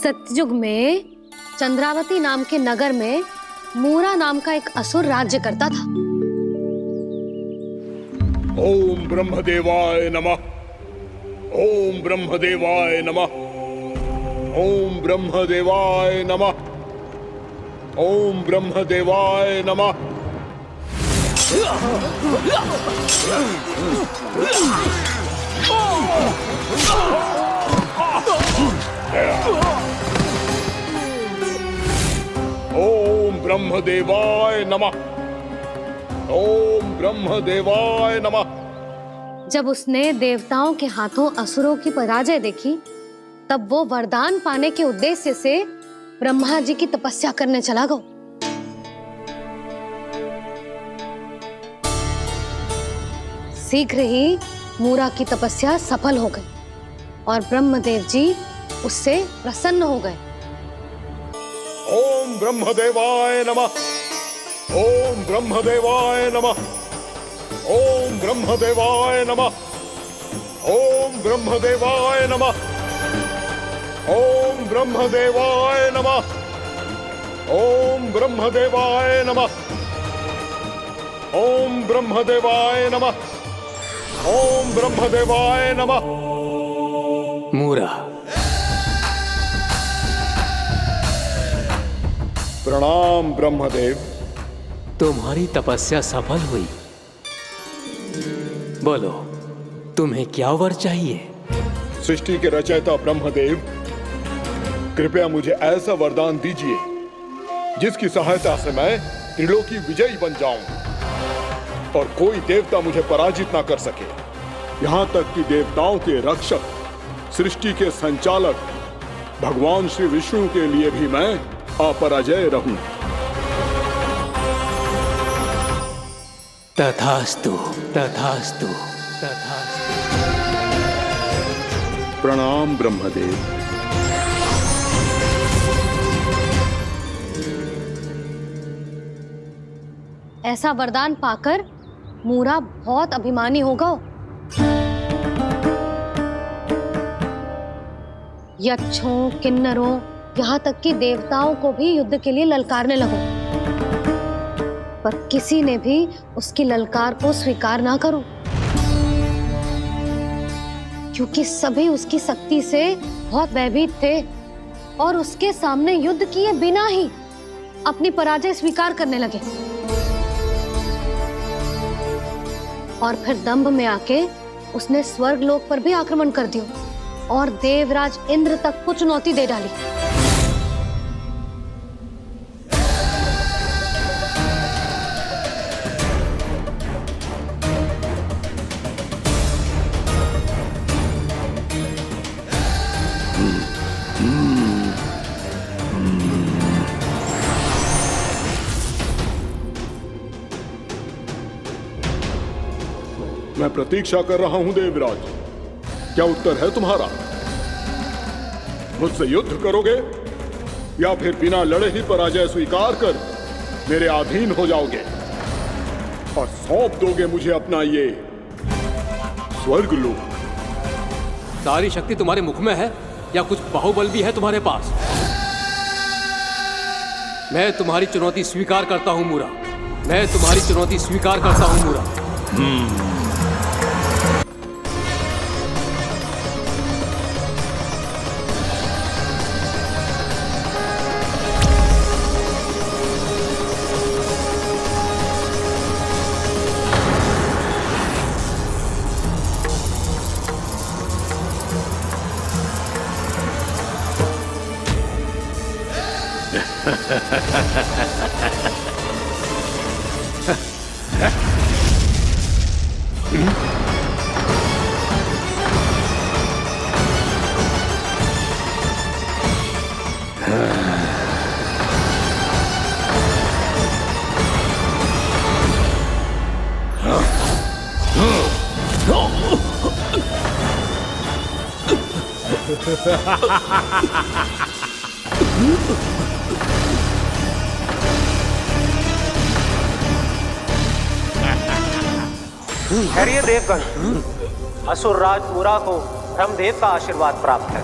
सतयुग में चंद्रावती नाम के नगर में मूरा नाम का एक असुर राज्य करता था। ओम ब्रह्मदेवाय नमः। ओम ब्रह्मदेवाय नमः। ओम ब्रह्मदेवाय नमः। ओम ब्रह्मदेवाय नमः। ओम ब्रह्मदेवाय नमः। ओम ब्रह्मदेवाय नमः। जब उसने देवताओं के हाथों असुरों की पराजय देखी, तब वो वरदान पाने के उद्देश्य से ब्रह्मा जी की तपस्या करने चला गो। शीघ्र ही मूरा की तपस्या सफल हो गई और ब्रह्मदेव जी उससे प्रसन्न हो गए। ओम ब्रह्मदेवाय नमः। ओम ब्रह्मदेवाय नमः। ओम ब्रह्मदेवाय नमः। ओम ब्रह्मदेवाय नमः। ओम ब्रह्मदेवाय नमः। ओम ब्रह्मदेवाय नमः। ओम ब्रह्मदेवाय नमः। ओम ब्रह्मदेवाय नमः। मूरा, प्रणाम ब्रह्मदेव। तुम्हारी तपस्या सफल हुई। बोलो, तुम्हें क्या वर चाहिए? सृष्टि के रचयिता ब्रह्मदेव, कृपया मुझे ऐसा वरदान दीजिए जिसकी सहायता से मैं त्रिलोकी विजयी बन जाऊं और कोई देवता मुझे पराजित ना कर सके। यहां तक कि देवताओं के रक्षक, सृष्टि के संचालक भगवान श्री विष्णु के लिए भी मैं अपराजय रहूं। तथास्तु, तथास्तु, तथास्तु। प्रणाम ब्रह्मदेव। ऐसा वरदान पाकर मूरा बहुत अभिमानी होगा। यक्षों, किन्नरों, यहाँ तक कि देवताओं को भी युद्ध के लिए ललकारने लगो, पर किसी ने भी उसकी ललकार को स्वीकार ना करो, क्योंकि सभी उसकी शक्ति से बहुत भयभीत थे और उसके सामने युद्ध किए बिना ही अपनी पराजय स्वीकार करने लगे और फिर दंभ में आके उसने स्वर्गलोक पर भी आक्रमण कर दिया और देवराज इंद्र तक को चुनौती दे डाली। मैं प्रतीक्षा कर रहा हूं देवराज, क्या उत्तर है तुम्हारा? मुझसे युद्ध करोगे या फिर बिना लड़े ही पराजय स्वीकार कर मेरे अधीन हो जाओगे और सौंप दोगे मुझे अपना ये स्वर्गलोक? सारी शक्ति तुम्हारे मुख में है या कुछ बाहुबल भी है तुम्हारे पास? मैं तुम्हारी चुनौती स्वीकार करता हूं मूरा, मैं तुम्हारी चुनौती स्वीकार करता हूं मूरा। खैरिए देवगण, असुर राज मूरा को ब्रह्मदेव का आशीर्वाद प्राप्त है।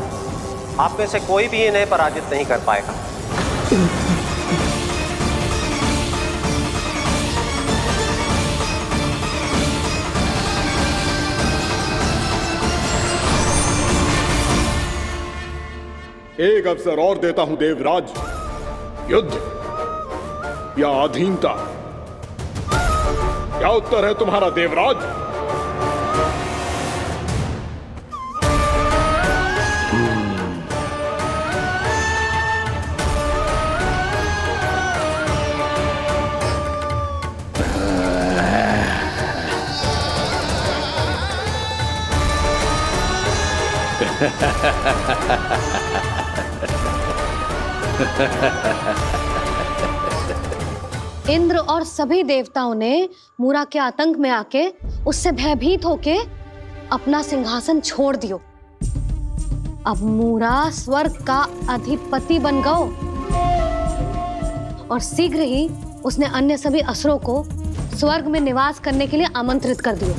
आप में से कोई भी इन्हें पराजित नहीं कर पाएगा। एक अवसर और देता हूं देवराज, युद्ध या अधीनता, क्या उत्तर है तुम्हारा देवराज? इंद्र और सभी देवताओं ने मूरा के आतंक में आके उससे भयभीत होके अपना सिंहासन छोड़ दियो। अब मूरा स्वर्ग का अधिपति बन गयो और शीघ्र ही उसने अन्य सभी असुरों को स्वर्ग में निवास करने के लिए आमंत्रित कर दिया।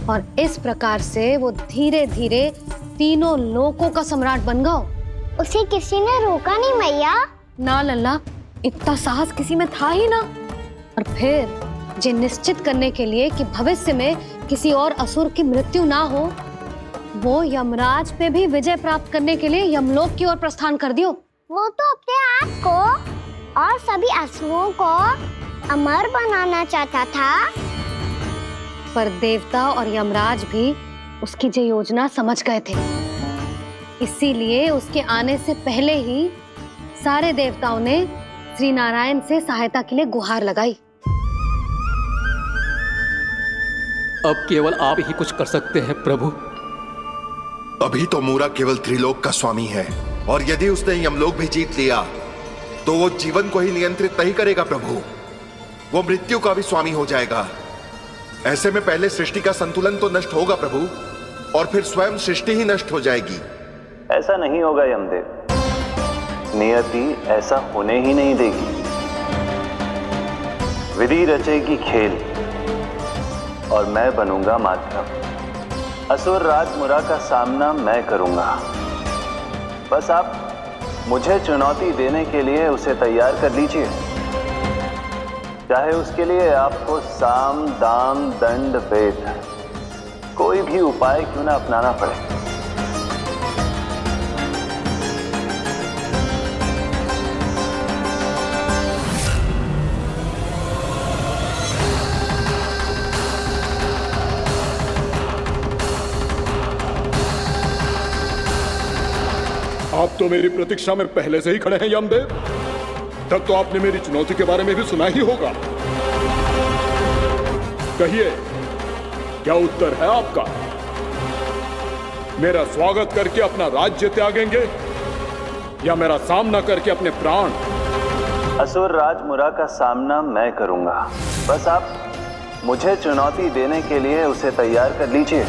और इस प्रकार से वो धीरे धीरे तीनों लोकों का सम्राट बन गया। उसे किसी ने रोका नहीं मैया? ना लल्ला, इतना साहस किसी में था ही ना। और फिर ये निश्चित करने के लिए कि भविष्य में किसी और असुर की मृत्यु ना हो, वो यमराज पे भी विजय प्राप्त करने के लिए यमलोक की ओर प्रस्थान कर दियो। वो तो अपने आप को और सभी असुरों को अमर बनाना चाहता था। पर देवता और यमराज भी उसकी ये योजना समझ गए थे। इसीलिए उसके आने से पहले ही सारे देवताओं ने श्री नारायण से सहायता के लिए गुहार लगाई। अब केवल आप ही कुछ कर सकते हैं प्रभु। अभी तो मूरा केवल त्रिलोक का स्वामी है, और यदि उसने यमलोक भी जीत लिया तो वो जीवन को ही नियंत्रित नहीं करेगा प्रभु, वो मृत्यु का भी स्वामी हो जाएगा। ऐसे में पहले सृष्टि का संतुलन तो नष्ट होगा प्रभु, और फिर स्वयं सृष्टि ही नष्ट हो जाएगी। ऐसा नहीं होगा यमदेव, नियति ऐसा होने ही नहीं देगी। विधि रचेगी खेल और मैं बनूंगा माध्यम। असुर राज मुरा का सामना मैं करूंगा। बस आप मुझे चुनौती देने के लिए उसे तैयार कर लीजिए, चाहे उसके लिए आपको साम दाम दंड भेद कोई भी उपाय क्यों ना अपनाना पड़े। आप तो मेरी प्रतीक्षा में पहले से ही खड़े हैं यमदेव। तब तो आपने मेरी चुनौती के बारे में भी सुना ही होगा। कहिए, क्या उत्तर है आपका? मेरा स्वागत करके अपना राज्य त्यागेंगे या मेरा सामना करके अपने प्राण? असुर राज मुरा का सामना मैं करूंगा। बस आप मुझे चुनौती देने के लिए उसे तैयार कर लीजिए,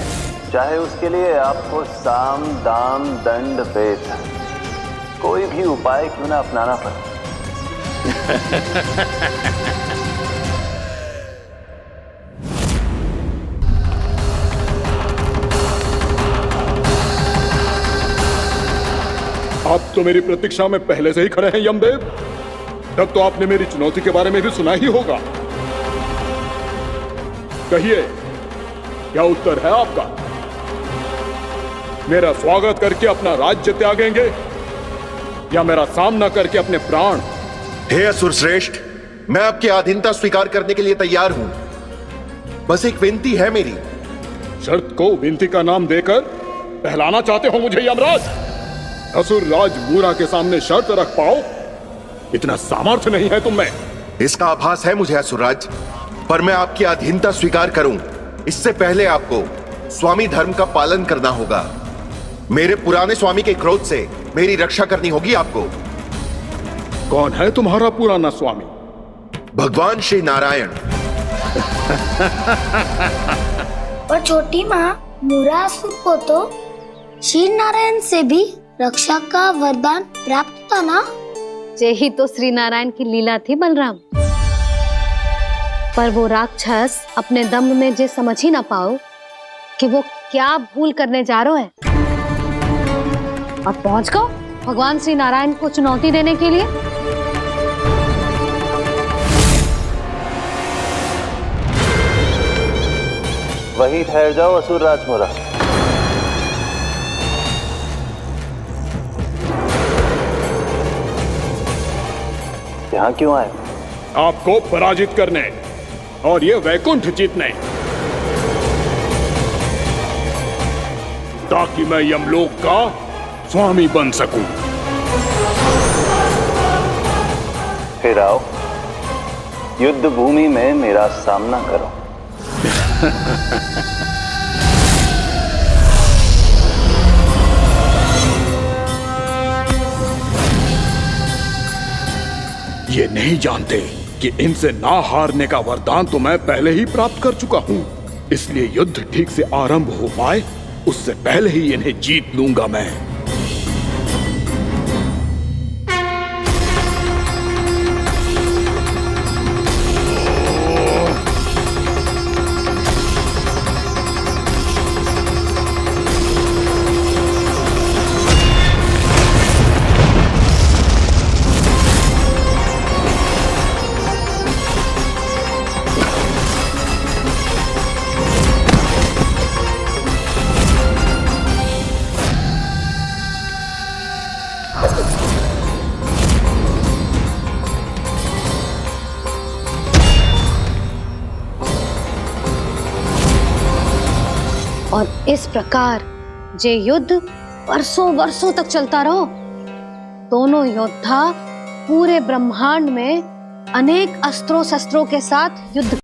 चाहे उसके लिए आपको साम दाम दंड भेद कोई भी उपाय क्यों ना अपनाना पड़े। आप तो मेरी प्रतीक्षा में पहले से ही खड़े हैं यमदेव। तब तो आपने मेरी चुनौती के बारे में भी सुना ही होगा। कहिए, क्या उत्तर है आपका? मेरा स्वागत करके अपना राज्य त्यागेंगे या मेरा सामना करके अपने प्राण? हे असुर श्रेष्ठ, मैं आपकी अधीनता स्वीकार करने के लिए तैयार हूं। बस एक विनती है मेरी। शर्त को विनती का नाम देकर पहलाना चाहते हो मुझे यमराज? असुर राज मूरा के सामने शर्त रख पाओ, इतना सामर्थ्य नहीं है तुम में। इसका आभास है मुझे असुरराज, पर मैं आपकी अधीनता स्वीकार करूं इससे पहले आपको स्वामी धर्म का पालन करना होगा। मेरे पुराने स्वामी के क्रोध से मेरी रक्षा करनी होगी आपको। कौन है तुम्हारा पुराना स्वामी? भगवान श्री नारायण। और छोटी माँ मूरासुर को तो श्री नारायण से भी रक्षा का वरदान प्राप्त था ना? यही तो श्री नारायण की लीला थी बलराम। पर वो राक्षस अपने दम में जे समझ ही ना पाओ कि वो क्या भूल करने जा रहा है, और पहुंच गओ भगवान श्री नारायण को चुनौती देने के लिए। वहीं ठहर जाओ असुर राज मुरा। यहाँ क्यों आए? आपको पराजित करने और ये वैकुंठ जीतने, ताकि मैं यमलोक का स्वामी बन सकूं। फिर आओ, युद्ध भूमि में मेरा सामना करो। ये नहीं जानते कि इनसे ना हारने का वरदान तो मैं पहले ही प्राप्त कर चुका हूँ। इसलिए युद्ध ठीक से आरंभ हो पाए उससे पहले ही इन्हें जीत लूंगा मैं। और इस प्रकार जे युद्ध वर्षों वर्षों तक चलता रहो। दोनों योद्धा पूरे ब्रह्मांड में अनेक अस्त्रों शस्त्रों के साथ युद्ध